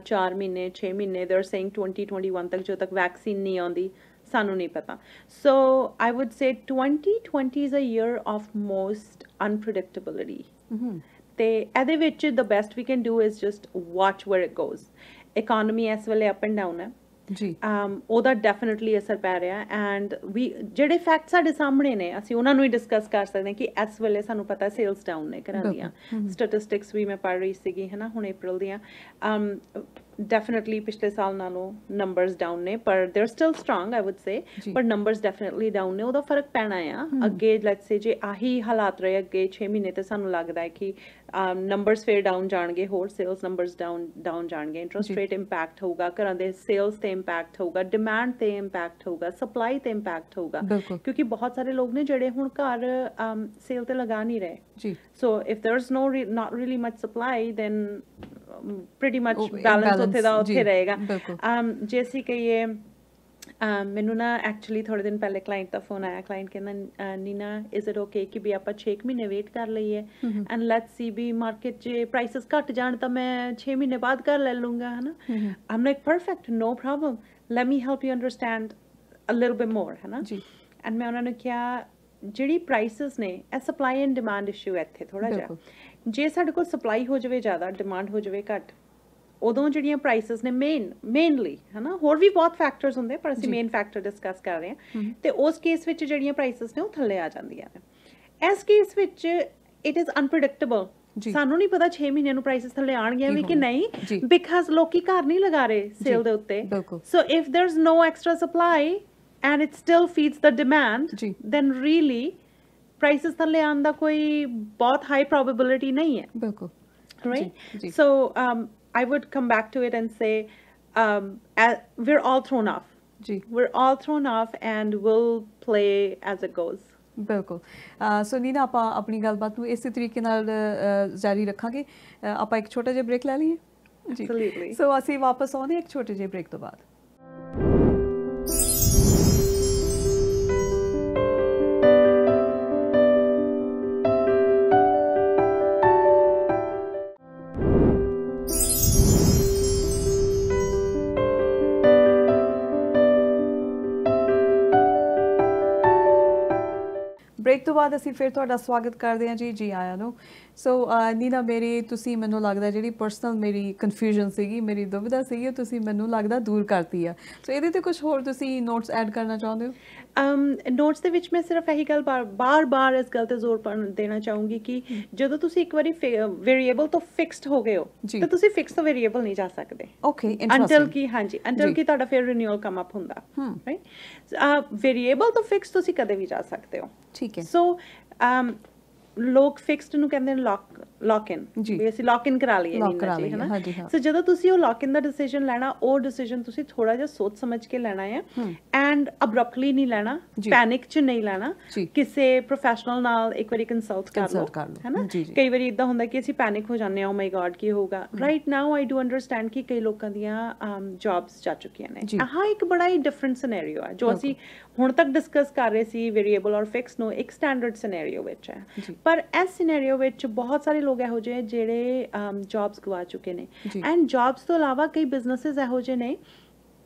4 ਮਹੀਨੇ 6 ਮਹੀਨੇ ਦੇ ਆਰ ਸੇਇੰਗ 2021 ਤੱਕ ਜਦੋਂ ਤੱਕ ਵੈਕਸੀਨ ਨਹੀਂ ਆਉਂਦੀ ਸਾਨੂੰ ਨਹੀਂ ਪਤਾ so I would say 2020 is a year of most unpredictability ਤੇ ਇਹਦੇ ਵਿੱਚ the best we can do is just watch where it goes economy ਇਸ ਵੇਲੇ ਅਪ ਐਂਡ ਡਾਊਨ ਹੈ ਉਹਦਾ ਡੈਫੀਨਿਟਲੀ ਅਸਰ ਪੈ ਰਿਹਾ ਐਂਡ ਵੀ ਜਿਹੜੇ ਫੈਕਟ ਸਾਡੇ ਸਾਹਮਣੇ ਨੇ ਅਸੀਂ ਉਹਨਾਂ ਨੂੰ ਹੀ ਡਿਸਕਸ ਕਰ ਸਕਦੇ ਹਾਂ ਕਿ ਇਸ ਵੇਲੇ ਸਾਨੂੰ ਪਤਾ ਸੇਲਸ ਡਾਊਨ ਨੇ ਘਰਾਂ ਦੀਆਂ ਸਟੈਟਿਸਟਿਕਸ ਵੀ ਮੈਂ ਪੜ੍ਹ ਰਹੀ ਸੀਗੀ ਹੈ ਨਾ ਹੁਣ ਅਪ੍ਰੈਲ ਦੀਆਂ definitely ਪਿਛਲੇ ਸਾਲ ਨਾਲੋਂ numbers down ਨੇ ਪਰ they're still strong I would say ਪਰ numbers definitely down ਨੇ ਉਹਦਾ ਫਰਕ ਪੈਣਾ ਆ ਅੱਗੇ let's say ਜੇ ਆਹੀ ਹਾਲਾਤ ਰਹੇ ਅੱਗੇ 6 ਮਹੀਨੇ ਤੇ ਸਾਨੂੰ ਲੱਗਦਾ ਹੈ ਕਿ numbers ਫੇਰ ਡਾਊਨ ਜਾਣਗੇ ਹੋਰ sales numbers down ਜਾਣਗੇ interest rate impact ਹੋਊਗਾ ਘਰਾਂ ਦੇ sales ਤੇ impact ਹੋਊਗਾ demand ਤੇ impact ਹੋਊਗਾ supply ਤੇ impact ਹੋਊਗਾ ਕਿਉਂਕਿ ਬਹੁਤ ਸਾਰੇ ਲੋਕ ਨੇ ਜਿਹੜੇ ਹੁਣ ਘਰ sale ਤੇ ਲਗਾ ਨਹੀਂ ਰਹੇ so if there's not really much supply then pretty much balance ਉੱਥੇ ਦਾ ਉੱਥੇ ਰਹੇਗਾ ਜੇ ਅਸੀਂ ਕਹੀਏ ਮੈਨੂੰ ਨਾ ਐਕਚੁਅਲੀ ਥੋੜੇ ਦਿਨ ਪਹਿਲੇ ਕਲਾਇੰਟ ਦਾ ਫੋਨ ਆਇਆ ਕਲਾਇੰਟ ਕਹਿੰਦਾ ਨੀਨਾ ਇਜ਼ ਇਟ ਓਕੇ ਕਿ ਵੀ ਆਪਾਂ 6 ਮਹੀਨੇ ਵੇਟ ਕਰ ਲਈਏ and let's see we market 'ਚ ਪ੍ਰਾਈਸਿਸ ਘਟ ਜਾਣ ਤਾਂ ਮੈਂ 6 ਮਹੀਨੇ ਬਾਅਦ ਕਰ ਲੈ ਲੂੰਗਾ ਹੈ ਨਾ I'm like perfect no problem let me help you understand a little bit more ਹੈ ਨਾ ਐਂਡ ਮੈਂ ਉਹਨਾਂ ਨੂੰ ਕਿਹਾ ਜਿਹੜੀ ਪ੍ਰਾਈਸਿਸ ਨੇ ਇਹ ਸਪਲਾਈ ਐਂਡ ਡਿਮਾਂਡ ਇਸ਼ੂ ਹੈ ਇੱਥੇ ਥੋੜਾ ਜਿਹਾ ਜੇ ਸਾਡੇ ਕੋਲ ਸਪਲਾਈ ਹੋ ਜਾਵੇ ਜ਼ਿਆਦਾ ਡਿਮਾਂਡ ਹੋ ਜਾਵੇ ਘੱਟ ਉਦੋਂ ਜਿਹੜੀਆਂ ਪ੍ਰਾਈਸਿਸ ਨੇ ਮੇਨਲੀ ਹੈ ਨਾ ਹੋਰ ਵੀ ਬਹੁਤ ਫੈਕਟਰਸ ਹੁੰਦੇ ਪਰ ਅਸੀਂ ਮੇਨ ਫੈਕਟਰ ਡਿਸਕਸ ਕਰ ਰਹੇ ਹਾਂ ਤੇ ਉਸ ਕੇਸ ਵਿੱਚ ਜਿਹੜੀਆਂ ਪ੍ਰਾਈਸਿਸ ਨੇ ਉਹ ਥੱਲੇ ਆ ਜਾਂਦੀਆਂ ਨੇ ਇਸ ਕੇਸ ਵਿੱਚ ਇਟ ਇਜ਼ ਅਨਪ੍ਰੈਡਿਕਟੇਬਲ ਸਾਨੂੰ ਨਹੀਂ ਪਤਾ 6 ਮਹੀਨਿਆਂ ਨੂੰ ਪ੍ਰਾਈਸਿਸ ਥੱਲੇ ਆਣਗੀਆਂ ਵੀ ਕਿ ਨਹੀਂ ਬਿਕਾਜ਼ ਲੋਕੀ ਘਰ ਨਹੀਂ ਲਗਾ ਰਹੇ ਸੇਲ ਦੇ ਉੱਤੇ so if there is no extra supply and it still feeds the demand then really prices ਥੱਲੇ ਆਉਣ ਦਾ ਕੋਈ ਬਹੁਤ high probability ਨਹੀਂ ਹੈ ਬਿਲਕੁਲ right so I would come back to it and say we're all thrown off we're all thrown off and we'll play as it goes
ਬਿਲਕੁਲ ਸੋ ਨੀਨਾ ਆਪਾਂ ਆਪਣੀ ਗੱਲਬਾਤ ਨੂੰ ਇਸੇ ਤਰੀਕੇ ਨਾਲ ਜਾਰੀ ਰੱਖਾਂਗੇ ਆਪਾਂ ਇੱਕ ਛੋਟਾ ਜਿਹਾ ਬ੍ਰੇਕ ਲੈ ਲਈਏ ਜੀ ਸੋ ਅਸੀਂ ਵਾਪਸ ਆਉਂਦੇ ਇੱਕ ਛੋਟੇ ਜਿਹੇ ਬ੍ਰੇਕ ਤੋਂ ਬਾਅਦ ਬ੍ਰੇਕ ਤੋਂ ਬਾਅਦ ਅਸੀਂ ਫਿਰ ਤੁਹਾਡਾ ਸਵਾਗਤ ਕਰਦੇ ਹਾਂ ਜੀ ਆਇਆਂ ਨੂੰ ਸੋ ਨੀਨਾ ਮੇਰੀ ਤੁਸੀਂ ਮੈਨੂੰ ਲੱਗਦਾ ਜਿਹੜੀ ਪਰਸਨਲ ਮੇਰੀ ਕਨਫਿਊਜ਼ਨ ਸੀਗੀ ਮੇਰੀ ਦੁਵਿਧਾ ਸੀਗੀ ਉਹ ਤੁਸੀਂ ਮੈਨੂੰ ਲੱਗਦਾ ਦੂਰ ਕਰਤੀ ਆ ਸੋ ਇਹਦੇ ਤੇ ਕੁਝ ਹੋਰ ਤੁਸੀਂ ਨੋਟਸ ਐਡ ਕਰਨਾ ਚਾਹੁੰਦੇ ਹੋ
ਨੋਟਸ ਦੇ ਵਿੱਚ ਮੈਂ ਸਿਰਫ ਇਹੀ ਗੱਲ ਬਾਰ-ਬਾਰ ਇਸ ਗੱਲ ਤੇ ਜ਼ੋਰ ਦੇਣਾ ਚਾਹੂੰਗੀ ਕਿ ਜਦੋਂ ਤੁਸੀਂ ਇੱਕ ਵਾਰੀ ਵੇਰੀਏਬਲ ਤੋਂ ਫਿਕਸਡ ਹੋ ਗਏ ਹੋ ਤਾਂ ਤੁਸੀਂ ਫਿਕਸ ਤੋਂ ਵੇਰੀਏਬਲ ਨਹੀਂ ਜਾ ਸਕਦੇ
ਓਕੇ
ਅੰਟਿਲ ਕਿ ਤੁਹਾਡਾ ਫਿਰ ਰਿਨਿਊਅਲ ਕਮ ਅਪ ਹੁੰਦਾ ਰਾਈਟ ਵੇਰੀਏਬਲ ਤੋਂ ਫਿਕਸ ਤੁਸੀਂ ਕਦੇ ਵੀ ਜਾ ਸਕਦੇ ਹੋ
ਠੀਕ ਹੈ
ਸੋ ਲੋਕ ਫਿਕਸਡ ਨੂੰ ਕਹਿੰਦੇ ਨੇ ਲੌਕ ਇਨ ਵੀ ਅਸੀਂ ਲੌਕ ਇਨ ਕਰਾ ਲਈਏ ਹੈ ਨਾ ਸੋ ਜਦੋਂ ਤੁਸੀਂ ਉਹ ਲੌਕ ਇਨ ਦਾ ਡਿਸੀਜਨ ਲੈਣਾ ਉਹ ਡਿਸੀਜਨ ਤੁਸੀਂ ਥੋੜਾ ਜਿਹਾ ਸੋਚ ਸਮਝ ਕੇ ਲੈਣਾ ਹੈ ਐਂਡ ਅਬਰਪਟਲੀ ਨਹੀਂ ਲੈਣਾ ਪੈਨਿਕ ਚ ਨਹੀਂ ਲੈਣਾ ਕਿਸੇ ਪ੍ਰੋਫੈਸ਼ਨਲ ਨਾਲ ਇੱਕ ਵਾਰੀ ਕੰਸਲਟ ਕਰ ਲਓ ਹੈ ਨਾ ਕਈ ਵਾਰੀ ਇਦਾਂ ਹੁੰਦਾ ਕਿ ਅਸੀਂ ਪੈਨਿਕ ਹੋ ਜਾਂਦੇ ਹਾਂ ਓ ਮਾਈ ਗॉड ਕੀ ਹੋਊਗਾ right now I do understand ਕਿ ਕਈ ਲੋਕਾਂ ਦੀਆਂ ਜੌਬਸ ਜਾ ਚੁੱਕੀਆਂ ਨੇ ਆਹ ਇੱਕ ਬੜਾ ਹੀ ਡਿਫਰੈਂਟ ਸਿਨੈਰੀਓ ਹੈ ਜੋ ਅਸੀਂ ਹੁਣ ਤੱਕ ਡਿਸਕਸ ਕਰ ਰਹੇ ਸੀ ਵੇਰੀਏਬਲ ਔਰ ਫਿਕਸ ਨੂੰ ਇੱਕ ਸਟੈਂਡਰਡ ਸਿਨੈਰੀਓ ਵਿੱਚ ਹੈ ਪਰ ਇਸ ਸਿਨੈਰੀਓ ਵਿੱਚ ਬਹੁਤ ਸਾਰੇ ਲੋਕ ਇਹੋ ਜਿਹੇ ਜਿਹੜੇ ਜੌਬਸ ਗਵਾ ਚੁੱਕੇ ਨੇ ਐਂਡ ਜੌਬਸ ਤੋਂ ਇਲਾਵਾ ਕਈ ਬਿਜ਼ਨੈਸਸ ਇਹੋ ਜਿਹੇ ਨੇ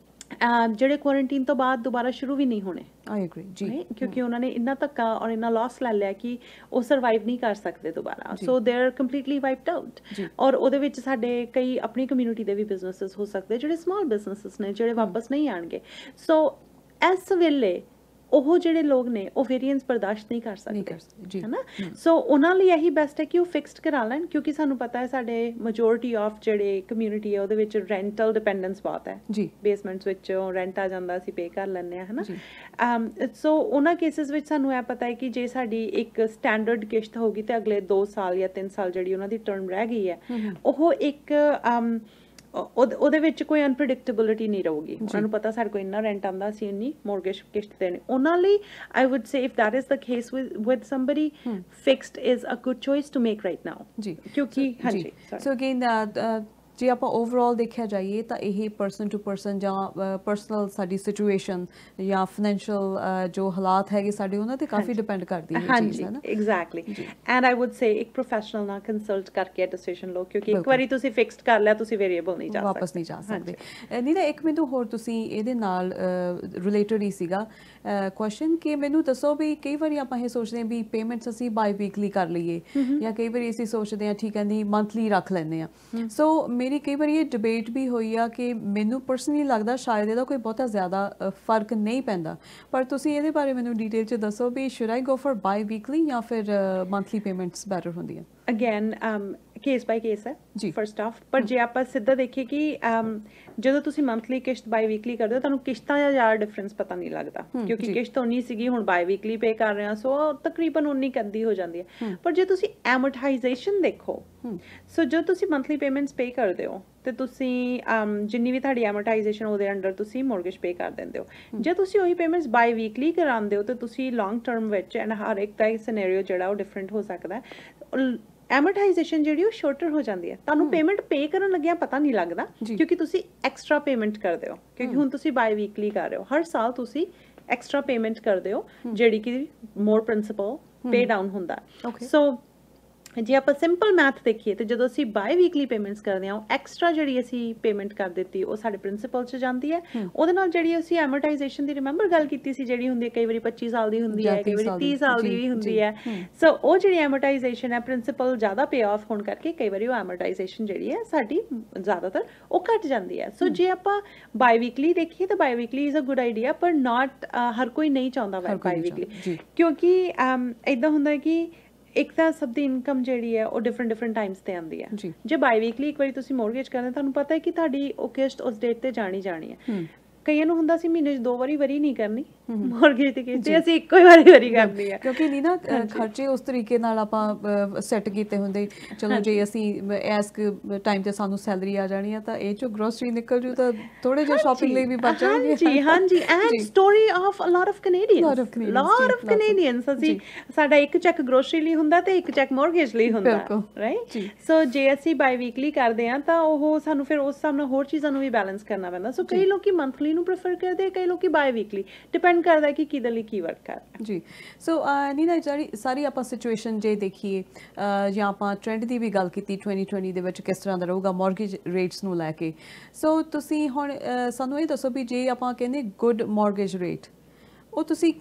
ਜਿਹੜੇ ਕੁਆਰੰਟਾਈਨ ਤੋਂ ਬਾਅਦ ਦੁਬਾਰਾ ਸ਼ੁਰੂ ਵੀ ਨਹੀਂ ਹੋਣੇ
ਆਈ ਐਗਰੀ ਜੀ
ਕਿਉਂਕਿ ਉਹਨਾਂ ਨੇ ਇੰਨਾ ਧੱਕਾ ਔਰ ਇੰਨਾ ਲਾਸ ਲੈ ਲਿਆ ਕਿ ਉਹ ਸਰਵਾਈਵ ਨਹੀਂ ਕਰ ਸਕਦੇ ਦੁਬਾਰਾ ਸੋ ਦੇ ਆਰ ਕੰਪਲੀਟਲੀ ਵਾਈਪਡ ਆਊਟ ਔਰ ਉਹਦੇ ਵਿੱਚ ਸਾਡੇ ਕਈ ਆਪਣੀ ਕਮਿਊਨਿਟੀ ਦੇ ਵੀ ਬਿਜ਼ਨੈਸਸ ਹੋ ਸਕਦੇ ਜਿਹੜੇ ਸਮਾਲ ਬਿਜ਼ਨੈਸਸ ਨੇ ਜਿਹੜੇ ਵਾਪਸ ਨਹੀਂ ਆਣਗੇ ਸੋ ਇਸ ਵੇਲੇ ਉਹ ਜਿਹੜੇ ਲੋਕ ਨੇ ਉਹ ਵੇਰੀਐਂਸ ਬਰਦਾਸ਼ਤ ਨਹੀਂ ਕਰ ਸਕਦੇ ਹੈ ਨਾ ਸੋ ਉਹਨਾਂ ਲਈ ਇਹੀ ਬੈਸਟ ਹੈ ਕਿ ਉਹ ਫਿਕਸਡ ਕਰਾ ਲੈਣ ਕਿਉਂਕਿ ਸਾਨੂੰ ਪਤਾ ਹੈ ਸਾਡੇ ਮੈਜੋਰਿਟੀ ਆਫ ਜਿਹੜੇ ਕਮਿਊਨਿਟੀ ਹੈ ਉਹਦੇ ਵਿੱਚ ਰੈਂਟਲ ਡਿਪੈਂਡੈਂਸ ਬਹੁਤ ਹੈ ਬੇਸਮੈਂਟਸ ਵਿੱਚ ਰੈਂਟ ਆ ਜਾਂਦਾ ਅਸੀਂ ਪੇ ਕਰ ਲੈਂਦੇ ਹਾਂ ਹੈ ਨਾ ਸੋ ਉਹਨਾਂ ਕੇਸਿਸ ਵਿੱਚ ਸਾਨੂੰ ਇਹ ਪਤਾ ਹੈ ਕਿ ਜੇ ਸਾਡੀ ਇੱਕ ਸਟੈਂਡਰਡ ਕਿਸ਼ਤ ਹੋਗੀ ਤੇ ਅਗਲੇ 2 ਸਾਲ ਜਾਂ 3 ਸਾਲ ਜਿਹੜੀ ਉਹਨਾਂ ਦੀ ਟਰਮ ਰਹਿ ਗਈ ਹੈ ਉਹ ਇੱਕ ਉਹਦੇ ਵਿੱਚ ਕੋਈ ਅਨਪ੍ਰੈਡਿਕਟੇਬਿਲਿਟੀ ਨਹੀਂ ਰਹੂਗੀ ਉਹਨਾਂ ਨੂੰ ਪਤਾ ਸਾਡੇ ਕੋਲ ਇੰਨਾ ਰੈਂਟ ਆਉਂਦਾ ਸੀ ਇੰਨੀ ਮੌਰਗੇਜ ਕਿਸ਼ਤ ਦੇਣੀ ਉਹਨਾਂ ਲਈ I would say if that is the case with somebody fixed is a good choice to make right now ਕਿਉਂਕਿ ਹਾਂਜੀ
ਸੋ ਅਗੇਨ ਜੇ ਆਪਾਂ ਓਵਰਆਲ ਦੇਖਿਆ ਜਾਈਏ ਤਾਂ ਇਹ ਪਰਸਨ ਟੂ ਪਰਸਨ ਜਾਂ ਪਰਸਨਲ ਸਾਡੀ ਸਿਚੁਏਸ਼ਨ ਜਾਂ ਫਾਈਨੈਂਸ਼ੀਅਲ ਜੋ ਹਾਲਾਤ ਹੈਗੇ ਸਾਡੇ ਉਹਨਾਂ ਤੇ ਕਾਫੀ ਡਿਪੈਂਡ ਕਰਦੀ ਹੈ ਚੀਜ਼ ਹੈ ਨਾ
ਐਗਜ਼ੈਕਟਲੀ ਐਂਡ ਆਈ ਵੁੱਡ ਸੇ ਇੱਕ ਪ੍ਰੋਫੈਸ਼ਨਲ ਨਾਲ ਕੰਸਲਟ ਕਰਕੇ ਡਿਸੀਜਨ ਲਓ ਕਿਉਂਕਿ ਇੱਕ ਵਾਰੀ ਤੁਸੀਂ ਫਿਕਸਡ ਕਰ ਲਿਆ ਤੁਸੀਂ ਵੇਰੀਏਬਲ ਨਹੀਂ ਜਾ ਸਕਦੇ
ਵਾਪਸ ਨਹੀਂ ਜਾ ਸਕਦੇ ਨੀਨਾ ਇੱਕ ਮੈਨੂੰ ਹੋਰ ਤੁਸੀਂ ਇਹਦੇ ਨਾਲ ਰਿਲੇਟਡ ਹੀ ਸੀਗਾ ਕੁਐਸਚਨ ਕਿ ਮੈਨੂੰ ਦੱਸੋ ਵੀ ਕਈ ਵਾਰੀ ਆਪਾਂ ਇਹ ਸੋਚਦੇ ਹਾਂ ਵੀ ਪੇਮੈਂਟਸ ਅਸੀਂ ਬਾਈ ਵੀਕਲੀ ਕਰ ਲਈਏ ਜਾਂ ਕਈ ਵਾਰੀ ਅਸੀਂ ਸੋਚਦੇ ਹਾਂ ਠੀਕ ਹੈ ਨਹੀਂ ਮੰਥਲੀ ਰੱਖ ਲੈਂਦੇ ਹਾਂ ਸੋ ਮੇਰੀ ਕਈ ਵਾਰੀ ਇਹ ਡਿਬੇਟ ਵੀ ਹੋਈ ਆ ਕਿ ਮੈਨੂੰ ਪਰਸਨਲੀ ਲੱਗਦਾ ਸ਼ਾਇਦ ਇਹਦਾ ਕੋਈ ਬਹੁਤਾ ਜ਼ਿਆਦਾ ਫਰਕ ਨਹੀਂ ਪੈਂਦਾ, ਪਰ ਤੁਸੀਂ ਇਹਦੇ ਬਾਰੇ ਮੈਨੂੰ ਡਿਟੇਲ 'ਚ ਦੱਸੋ ਵੀ should I go for biweekly ਫਿਰ ਮੰਥਲੀ ਪੇਮੈਂਟਸ ਬੈਟਰ ਹੁੰਦੀਆਂ?
ਅਗੇਨ ਕੇਸ ਬਾਈ ਕੇਸ ਹੈ ਫਰਸਟ ਆਫ, ਪਰ ਜੇ ਆਪਾਂ ਸਿੱਧਾ ਦੇਖੀਏ ਕਿ ਜਦੋਂ ਤੁਸੀਂ ਮੰਥਲੀ ਕਿਸ਼ਤ ਬਾਈ ਵੀਕਲੀ ਕਰਦੇ ਹੋ ਤੁਹਾਨੂੰ ਕਿਸ਼ਤਾਂ ਦਾ ਜ਼ਿਆਦਾ ਡਿਫਰੈਂਸ ਪਤਾ ਨਹੀਂ ਲੱਗਦਾ, ਕਿਉਂਕਿ ਕਿਸ਼ਤ ਉਨੀ ਸੀਗੀ ਹੁਣ ਬਾਈ ਵੀਕਲੀ ਪੇ ਕਰ ਰਹੇ ਹਾਂ, ਸੋ ਤਕਰੀਬਨ ਉਨੀ ਕਦੀ ਹੋ ਜਾਂਦੀ ਹੈ। ਪਰ ਜੇ ਤੁਸੀਂ ਐਮੋਰਟਾਈਜ਼ੇਸ਼ਨ ਦੇਖੋ, ਸੋ ਜਦੋਂ ਤੁਸੀਂ ਮੰਥਲੀ ਪੇਮੈਂਟਸ ਪੇ ਕਰਦੇ ਹੋ ਤੇ ਤੁਸੀਂ ਜਿੰਨੀ ਵੀ ਤੁਹਾਡੀ ਐਮੋਰਟਾਈਜ਼ੇਸ਼ਨ ਉਹਦੇ ਅੰਡਰ ਤੁਸੀਂ ਮੋਰਗੇਜ ਪੇ ਕਰ ਦਿੰਦੇ ਹੋ। ਜੇ ਤੁਸੀਂ ਉਹੀ ਪੇਮੈਂਟਸ ਬਾਈ ਵੀਕਲੀ ਕਰਾਉਂਦੇ ਹੋ ਤੇ ਤੁਸੀਂ ਲੌਂਗ ਟਰਮ ਵਿੱਚ, ਐਂਡ ਹਰ ਇੱਕ ਦਾ ਸਿਨੈਰੀਓ ਜਿਹੜਾ ਉਹ ਡਿਫਰੈਂਟ ਹੋ ਸਕਦਾ ਹੈ, ਐਮੋਰਟਾਈਜ਼ੇਸ਼ਨ ਜਿਹੜੀ ਉਹ ਸ਼ੋਰਟਰ ਹੋ ਜਾਂਦੀ ਹੈ। ਤੁਹਾਨੂੰ ਪੇਮੈਂਟ ਪੇ ਕਰਨ ਲੱਗਿਆ ਪਤਾ ਨਹੀਂ ਲੱਗਦਾ ਕਿਉਂਕਿ ਤੁਸੀਂ ਐਕਸਟਰਾ ਪੇਮੈਂਟ ਕਰਦੇ ਹੋ, ਕਿਉਂਕਿ ਹੁਣ ਤੁਸੀਂ ਬਾਈ ਵੀਕਲੀ ਕਰ ਰਹੇ ਹੋ, ਹਰ ਸਾਲ ਤੁਸੀਂ ਐਕਸਟਰਾ ਪੇਮੈਂਟ ਕਰਦੇ ਹੋ ਜਿਹੜੀ ਕਿ ਮੋਰ ਪ੍ਰਿੰਸੀਪਲ ਪੇ ਡਾਊਨ ਹੁੰਦਾ। ਸੋ ਜੇ ਆਪਾਂ ਸਿੰਪਲ ਮੈਥ ਦੇਖੀਏ ਤੇ ਜਦੋਂ ਅਸੀਂ ਬਾਈ ਵੀਕਲੀ ਪੇਮੈਂਟਸ ਕਰਦੇ ਹਾਂ, ਉਹ ਐਕਸਟਰਾ ਜਿਹੜੀ ਅਸੀਂ ਪੇਮੈਂਟ ਕਰ ਦਿੱਤੀ ਉਹ ਸਾਡੇ ਪ੍ਰਿੰਸੀਪਲ 'ਚ ਜਾਂਦੀ ਹੈ। ਉਹਦੇ ਨਾਲ ਜਿਹੜੀ ਅਸੀਂ ਐਮੋਰਟਾਈਜ਼ੇਸ਼ਨ ਦੀ ਰਿਮੈਂਬਰ ਗੱਲ ਕੀਤੀ ਸੀ, ਜਿਹੜੀ ਹੁੰਦੀ ਹੈ ਕਈ ਵਾਰੀ 25 ਸਾਲ ਦੀ ਹੁੰਦੀ ਹੈ, ਕਈ ਵਾਰੀ 30 ਸਾਲ ਦੀ ਵੀ ਹੁੰਦੀ ਹੈ। ਸੋ ਉਹ ਜਿਹੜੀ ਐਮੋਰਟਾਈਜ਼ੇਸ਼ਨ ਹੈ ਪ੍ਰਿੰਸੀਪਲ ਜ਼ਿਆਦਾ ਪੇ ਆਫ ਹੋਣ ਕਰਕੇ ਕਈ ਵਾਰੀ ਉਹ ਐਮੋਰਟਾਈਜ਼ੇਸ਼ਨ ਜਿਹੜੀ ਹੈ ਸਾਡੀ ਜ਼ਿਆਦਾਤਰ ਉਹ ਘਟ ਜਾਂਦੀ ਹੈ। ਸੋ ਜੇ ਆਪਾਂ ਬਾਈ ਵੀਕਲੀ ਦੇਖੀਏ ਤਾਂ biweekly is a good idea, ਪਰ ਨਾਟ ਹਰ ਕੋਈ ਨਹੀਂ ਚਾਹੁੰਦਾ ਬਾਈ ਵੀਕਲੀ, ਕਿਉਂਕਿ ਇੱਦਾਂ ਹੁੰਦਾ ਕਿ ਇੱਕ ਤਾਂ ਸਭ ਦੀ ਇਨਕਮ ਜਿਹੜੀ ਹੈ ਉਹ ਡਿਫਰੈਂਟ ਟਾਈਮਸ ਤੇ ਆਉਂਦੀ ਹੈ। ਜੇ ਬਾਈ ਵੀਕਲੀ ਇੱਕ ਵਾਰੀ ਤੁਸੀਂ ਮੋਰਗੇਜ ਕਰਦੇ ਤੁਹਾਨੂੰ ਪਤਾ ਹੈ ਕਿ ਤੁਹਾਡੀ ਉਹ ਕਿਸ਼ਤ ਉਸ ਡੇਟ ਤੇ ਜਾਣੀ ਹੈ। ਕਈਆਂ ਨੂੰ ਹੁੰਦਾ ਸੀ ਮਹੀਨੇ 'ਚ 2 ਵਾਰੀ ਨਹੀਂ ਕਰਨੀ ਮੋਰਗੇਜ ਦੀ ਕਿਸ਼ਤ, ਅਸੀਂ ਇੱਕੋ ਹੀ ਵਾਰੀ ਕਰਨੀ ਹੈ,
ਕਿਉਂਕਿ ਨਹੀਂ ਨਾ ਖਰਚੇ ਉਸ ਤਰੀਕੇ ਨਾਲ ਆਪਾਂ ਸੈੱਟ ਕੀਤੇ ਹੁੰਦੇ। ਚਲੋ ਜੇ ਅਸੀਂ ਇਸ ਟਾਈਮ ਤੇ ਸਾਨੂੰ ਸੈਲਰੀ ਆ ਜਾਣੀ ਆ ਤਾਂ ਇਹ ਚੋਂ ਗਰੋਸਰੀ ਨਿਕਲ ਜੂ ਤਾਂ ਥੋੜੇ ਜਿਹਾ ਸ਼ਾਪਿੰਗ ਲਈ ਵੀ ਬਚ ਜਾਣਗੇ।
ਹਾਂਜੀ and story of a lot of Canadians ਅਸੀਂ ਸਾਡਾ ਇੱਕ ਚੈੱਕ ਗਰੋਸਰੀ ਲਈ ਹੁੰਦਾ ਤੇ ਇੱਕ ਚੈੱਕ ਮੋਰਗੇਜ ਲਈ ਹੁੰਦਾ, ਰਾਈਟ? ਸੋ ਜੇ ਅਸੀਂ ਬਾਈ ਵੀਕਲੀ ਕਰਦੇ ਹਾਂ ਤਾਂ ਉਹ ਸਾਨੂੰ ਫਿਰ ਉਸ ਹਿਸਾਬ ਨਾਲ ਹੋਰ ਚੀਜ਼ਾਂ ਨੂੰ ਵੀ ਬੈਲੈਂਸ ਕਰਨਾ ਪੈਂਦਾ। ਸੋ ਕਈ ਲੋਕੀ ਮੰਥਲੀ ਨੂੰ ਪ੍ਰੈਫਰ ਕਰਦੇ, ਕਈ ਲੋਕੀ ਬਾਈ ਵੀਕਲੀ, ਡਿਪੈਂਡ ਕਰਦਾ ਕਿ ਕਿਹਦੇ ਲਈ ਕੀ ਵਰਕ ਕਰਦਾ।
ਜੀ ਸੋ ਨੀਨਾ ਜਿਹੜੀ ਸਾਰੀ ਆਪਾਂ ਸਿਚੁਏਸ਼ਨ ਜੇ ਦੇਖੀਏ ਜਾਂ ਆਪਾਂ ਟ੍ਰੈਂਡ ਦੀ ਵੀ ਗੱਲ ਕੀਤੀ 2020 ਦੇ ਵਿੱਚ ਕਿਸ ਤਰ੍ਹਾਂ ਦਾ ਰਹੂਗਾ ਮੋਰਗੇਜ ਰੇਟਸ ਨੂੰ ਲੈ ਕੇ, ਸੋ ਤੁਸੀਂ ਹੁਣ ਸਾਨੂੰ ਇਹ ਦੱਸੋ ਵੀ ਜੇ ਆਪਾਂ ਕਹਿੰਦੇ ਗੁੱਡ ਮੋਰਗੇਜ ਰੇਟ, ਉਹ ਤੁਸੀਂ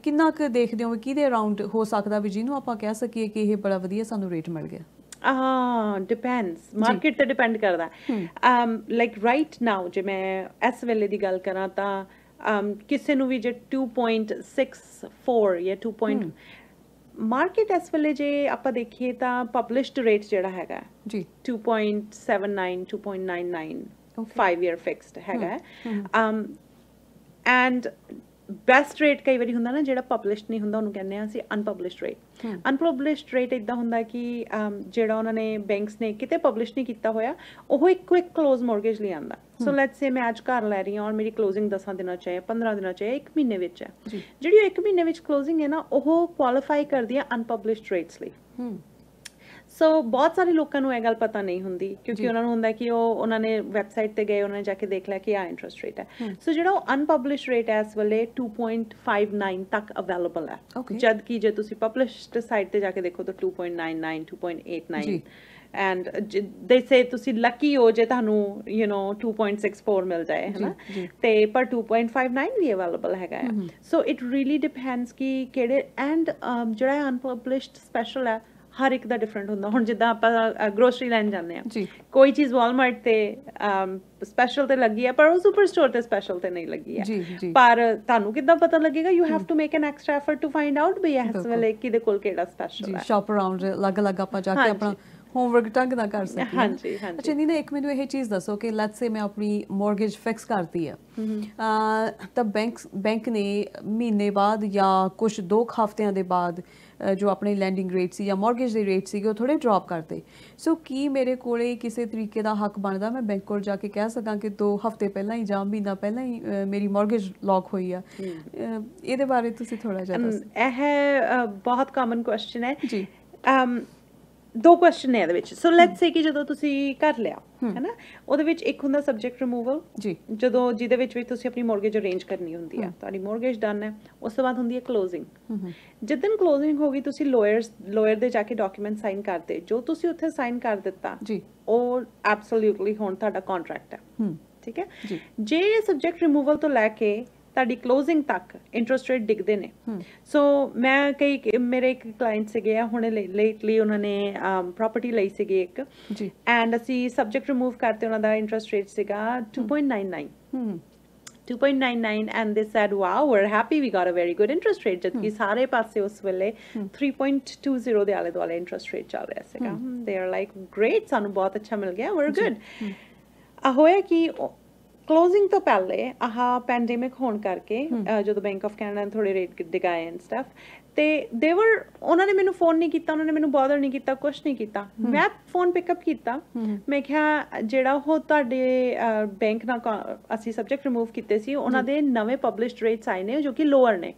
ਕਿੰਨਾ ਕੁ ਦੇਖਦੇ ਹੋ, ਕਿਹਦੇ ਅਰਾਊਂਡ ਹੋ ਸਕਦਾ ਵੀ ਜਿਹਨੂੰ ਆਪਾਂ ਕਹਿ ਸਕੀਏ ਕਿ ਇਹ ਬੜਾ ਵਧੀਆ ਸਾਨੂੰ ਰੇਟ ਮਿਲ ਗਿਆ?
ਡਿਪੈਂਡਸ, ਮਾਰਕੀਟ ਤੇ ਡਿਪੈਂਡ ਕਰਦਾ। ਲਾਈਕ ਰਾਈਟ ਨਾਓ ਜੇ ਮੈਂ ਇਸ ਵੇਲੇ ਦੀ ਗੱਲ ਕਰਾਂ ਤਾਂ ਕਿਸੇ ਨੂੰ ਵੀ ਜੇ 2.64 ਜਾਂ 2. ਮਾਰਕੀਟ ਇਸ ਵੇਲੇ ਜੇ ਆਪਾਂ ਦੇਖੀਏ ਤਾਂ ਪਬਲਿਸ਼ਡ ਰੇਟ ਜਿਹੜਾ ਹੈਗਾ ਜੀ 2.79 2.99 5 year ਫਿਕਸਡ ਹੈਗਾ। ਐਂਡ ਬੈਸਟ ਰੇਟ ਕਈ ਵਾਰੀ ਹੁੰਦਾ ਨਾ ਜਿਹੜਾ ਪਬਲਿਸ਼ਡ ਨਹੀਂ ਹੁੰਦਾ, ਉਹਨੂੰ ਕਹਿੰਦੇ ਆ ਅਸੀਂ ਅਨਪਬਲਿਸ਼ਡ ਰੇਟ। ਅਨਪਬਲਿਸ਼ਡ ਰੇਟ ਇੱਦਾਂ ਹੁੰਦਾ ਕਿ ਜਿਹੜਾ ਉਹਨਾਂ ਨੇ ਬੈਂਕਸ ਨੇ ਕਿਤੇ ਪਬਲਿਸ਼ ਨਹੀਂ ਕੀਤਾ ਹੋਇਆ, ਉਹ ਇੱਕ ਕੁਇਕ ਕਲੋਜ਼ ਮੋਰਗੇਜ ਲਈ ਆਉਂਦਾ। ਸੋ ਲੈਟਸ ਸੇ ਮੈਂ ਅੱਜ ਘਰ ਲੈ ਰਹੀ ਹਾਂ ਔਰ ਮੇਰੀ ਕਲੋਜ਼ਿੰਗ 10 ਦਿਨਾਂ 'ਚ ਹੈ, 15 ਦਿਨਾਂ 'ਚ ਹੈ, 1 ਮਹੀਨੇ ਵਿੱਚ ਹੈ। ਜਿਹੜੀ ਉਹ 1 ਮਹੀਨੇ ਵਿੱਚ ਕਲੋਜ਼ਿੰਗ ਹੈ ਨਾ, ਉਹ ਕੁਆਲੀਫਾਈ ਕਰਦੀ ਹੈ ਅਨਪਬਲਿਸ਼ਡ ਰੇਟਸ ਲਈ। ਸੋ ਬਹੁਤ ਸਾਰੇ ਲੋਕਾਂ ਨੂੰ ਇਹ ਗੱਲ ਪਤਾ ਨਹੀਂ ਹੁੰਦੀ ਕਿਉਂਕਿ ਉਹਨਾਂ ਨੂੰ ਹੁੰਦਾ ਕਿ ਉਹਨਾਂ ਨੇ ਵੈਬਸਾਈਟ ਤੇ ਗਏ, ਉਹਨਾਂ ਨੇ ਜਾ ਕੇ ਦੇਖ ਲਿਆ ਕਿ ਆ ਇੰਟਰਸਟ ਰੇਟ ਹੈ। ਸੋ ਜਿਹੜਾ ਉਹ ਅਨਪਬਲਿਸ਼ਡ ਰੇਟ ਹੈ ਇਸ ਵੇਲੇ 2.59 ਤੱਕ ਅਵੇਲੇਬਲ ਹੈ, ਜਦ ਕਿ ਜੇ ਤੁਸੀਂ ਪਬਲਿਸ਼ਡ ਸਾਈਟ ਤੇ ਜਾ ਕੇ ਦੇਖੋ ਤਾਂ 2.99 2.89 ਐਂਡ ਦੇ ਸੇ ਤੁਸੀਂ ਲੱਕੀ ਹੋ ਜੇ ਤੁਹਾਨੂੰ 2.64 ਮਿਲ ਜਾਏ, ਹੈ ਨਾ, ਤੇ ਪਰ 2.59 ਵੀ ਅਵੇਲੇਬਲ ਹੈਗਾ ਹੈ। ਸੋ ਇਟ ਰੀਅਲੀ ਡਿਪੈਂਡਸ ਕਿ ਕਿਹੜੇ, ਐਂਡ ਜਿਹੜਾ ਅਨਪਬਲਿਸ਼ਡ ਸਪੈਸ਼ਲ ਹੈ ਹਰ ਇੱਕ ਦਾ ਡਿਫਰੈਂਟ ਹੁੰਦਾ। ਹੁਣ ਜਿੱਦਾਂ ਆਪਾਂ ਗਰੋਸਰੀ ਲੈਣ ਜਾਂਦੇ ਹਾਂ, ਕੋਈ ਚੀਜ਼ ਵਾਲਮਾਰਟ ਤੇ ਸਪੈਸ਼ਲ ਤੇ ਲੱਗੀ ਹੈ ਪਰ ਉਹ ਸੁਪਰ ਸਟੋਰ ਤੇ ਸਪੈਸ਼ਲ ਤੇ ਨਹੀਂ ਲੱਗੀ ਹੈ। ਪਰ ਤੁਹਾਨੂੰ ਕਿੱਦਾਂ ਪਤਾ ਲੱਗੇਗਾ? You have to make an extra effort to find out ਵੀ ਇਸ ਵੇਲੇ ਕਿਹਦੇ ਕੋਲ ਕਿਹੜਾ ਸਪੈਸ਼ਲ ਹੈ।
ਸ਼ਾਪ ਅਰਾਊਂਡ ਅਲੱਗ ਆਪਾਂ ਜਾ ਕੇ ਆਪਣਾ ਹੋਮਵਰਕ ਢੰਗ ਨਾਲ ਕਰ ਸਕਦੇ ਹਾਂ। ਅੱਛਾ ਨੀਨਾ, ਇੱਕ ਮੈਨੂੰ ਇਹ ਚੀਜ਼ ਦੱਸੋ ਕਿ ਲੈਟਸ ਸੇ ਮੈਂ ਆਪਣੀ ਮੋਰਗੇਜ ਫਿਕਸ ਕਰਤੀ ਹੈ ਤਾਂ ਬੈਂਕ ਨੇ ਮਹੀਨੇ ਬਾਅਦ ਜਾਂ ਕੁਝ 2 ਹਫ਼ਤਿਆਂ ਦੇ ਬਾਅਦ ਜੋ ਆਪਣੇ ਲੈਂਡਿੰਗ ਰੇਟ ਸੀ ਜਾਂ ਮੋਰਗੇਜ ਦੇ ਰੇਟ ਸੀਗੇ ਉਹ ਥੋੜ੍ਹੇ ਡਰੋਪ ਕਰਤੇ, ਸੋ ਕੀ ਮੇਰੇ ਕੋਲੇ ਕਿਸੇ ਤਰੀਕੇ ਦਾ ਹੱਕ ਬਣਦਾ ਮੈਂ ਬੈਂਕ ਕੋਲ ਜਾ ਕੇ ਕਹਿ ਸਕਾਂ ਕਿ 2 ਹਫ਼ਤੇ ਪਹਿਲਾਂ ਹੀ ਜਾਂ ਮਹੀਨਾ ਪਹਿਲਾਂ ਹੀ ਮੇਰੀ ਮੋਰਗੇਜ ਲੌਕ ਹੋਈ ਆ? ਇਹਦੇ ਬਾਰੇ ਤੁਸੀਂ ਥੋੜ੍ਹਾ ਜਿਹਾ ਦੱਸੋ।
ਇਹ ਬਹੁਤ ਕਾਮਨ ਕੁਐਸਚਨ ਹੈ ਜੀ। 2 ਕੁਐਸਚਨ ਨੇ ਇਹਦੇ ਵਿੱਚ। ਸੋ ਲੈਟਸ ਸੇ ਕਿ ਜਦੋਂ ਤੁਸੀਂ ਕਰ ਲਿਆ ਹੈ ਨਾ, ਉਹਦੇ ਵਿੱਚ ਇੱਕ ਹੁੰਦਾ ਸਬਜੈਕਟ ਰਿਮੂਵਲ, ਜਦੋਂ ਜਿਹਦੇ ਵਿੱਚ ਵੀ ਤੁਸੀਂ ਆਪਣੀ ਮੋਰਗੇਜ ਅਰੇਂਜ ਕਰਨੀ ਹੁੰਦੀ ਹੈ, ਤੁਹਾਡੀ ਮੋਰਗੇਜ ਡਨ ਹੈ, ਉਸ ਤੋਂ ਬਾਅਦ ਹੁੰਦੀ ਹੈ ਕਲੋਜ਼ਿੰਗ। ਜਿੱਦਣ ਕਲੋਜ਼ਿੰਗ ਹੋ ਗਈ ਤੁਸੀਂ ਲੋਅਰ ਦੇ ਜਾ ਕੇ ਡਾਕੂਮੈਂਟ ਸਾਈਨ ਕਰਦੇ, ਜੋ ਤੁਸੀਂ ਉੱਥੇ ਸਾਈਨ ਕਰ ਦਿੱਤਾ ਉਹ ਐਬਸੋਲਿਊਟਲੀ ਹੁਣ ਤੁਹਾਡਾ ਕੰਟਰੈਕਟ ਹੈ, ਠੀਕ ਹੈ। ਜੇ ਸਬਜੈਕਟ ਰਿਮੂਵਲ ਤੋਂ ਲੈ ਕੇ ਤੁਹਾਡੀ ਕਲੋਜ਼ਿੰਗ ਤੱਕ ਇੰਟਰਸਟ ਰੇਟ ਡਿੱਗਦੇ ਨੇ ਸੋ ਮੈਂ ਕਈ ਮੇਰੇ ਇੱਕ ਕਲਾਇੰਟ ਸੀਗੇ ਆ ਹੁਣੇ ਲੇਟਲੀ ਉਹਨਾਂ ਨੇ ਪ੍ਰੋਪਰਟੀ ਲਈ ਸੀਗੀ ਇੱਕ
ਜੀ
ਐਂਡ ਅਸੀਂ ਸਬਜੈਕਟ ਰਿਮੂਵ ਕਰਤੇ ਉਹਨਾਂ ਦਾ ਇੰਟਰਸਟ ਰੇਟ ਸੀਗਾ 2.99 2.99 and they said wow we're happy we got a very good interest rate ਜਦ ਕਿ ਸਾਰੇ ਪਾਸੇ ਉਸ ਵੇਲੇ 3.20 ਦੇ ਆਲੇ ਦੁਆਲੇ ਇੰਟਰਸਟ ਰੇਟ ਚੱਲ ਰਿਹਾ ਸੀਗਾ they are like great ਸਾਨੂੰ ਬਹੁਤ ਅੱਛਾ ਮਿਲ ਗਿਆ we're good ਹੋਇਆ ਕਿ ਕਲੋਜ਼ਿੰਗ ਤੋਂ ਪਹਿਲੇ ਆਹ ਪੈਂਡੇਮਿਕ ਹੋਣ ਕਰਕੇ ਜਦੋਂ ਬੈਂਕ ਆਫ ਕੈਨੇਡਾ ਨੇ ਥੋੜੇ ਰੇਟ ਡਿਗਾਏ ਐਂਡ ਸਟਫ ਤੇ ਉਹਨਾਂ ਨੇ ਮੈਨੂੰ ਫੋਨ ਨਹੀਂ ਕੀਤਾ ਉਹਨਾਂ ਨੇ ਮੈਨੂੰ ਬੋਦਰ ਨਹੀਂ ਕੀਤਾ ਕੁਛ ਨਹੀਂ ਕੀਤਾ ਮੈਂ ਫੋਨ ਪਿਕਅਪ ਕੀਤਾ ਮੈਂ ਕਿਹਾ ਜਿਹੜਾ ਉਹ ਤੁਹਾਡੇ ਬੈਂਕ ਨਾਲ ਅਸੀਂ ਸਬਜੈਕਟ ਰਿਮੂਵ ਕੀਤੇ ਸੀ ਉਹਨਾਂ ਦੇ ਨਵੇਂ ਪਬਲਿਸ਼ਡ ਰੇਟਸ ਆਏ ਨੇ ਜੋ ਕਿ ਲੋਅਰ ਨੇ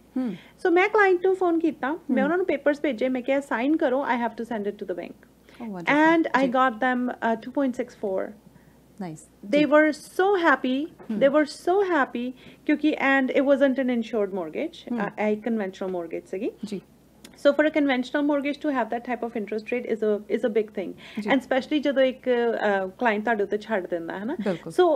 ਸੋ ਮੈਂ ਕਲਾਇੰਟ ਨੂੰ ਫੋਨ ਕੀਤਾ ਮੈਂ ਉਹਨਾਂ ਨੂੰ ਪੇਪਰਸ ਭੇਜੇ ਮੈਂ ਕਿਹਾ ਸਾਈਨ ਕਰੋ I have to send it to the bank and I got them 2.64
Nice.
They were so happy. They were so happy because and it wasn't an insured mortgage, a conventional mortgage sagi.
Ji.
So for a conventional mortgage to have that type of interest rate is a big thing. And especially ਜਦੋਂ ਇੱਕ client ਤੁਹਾਡੇ ਉੱਤੇ ਛੱਡ ਦਿੰਦਾ ਹੈ ਨਾ. So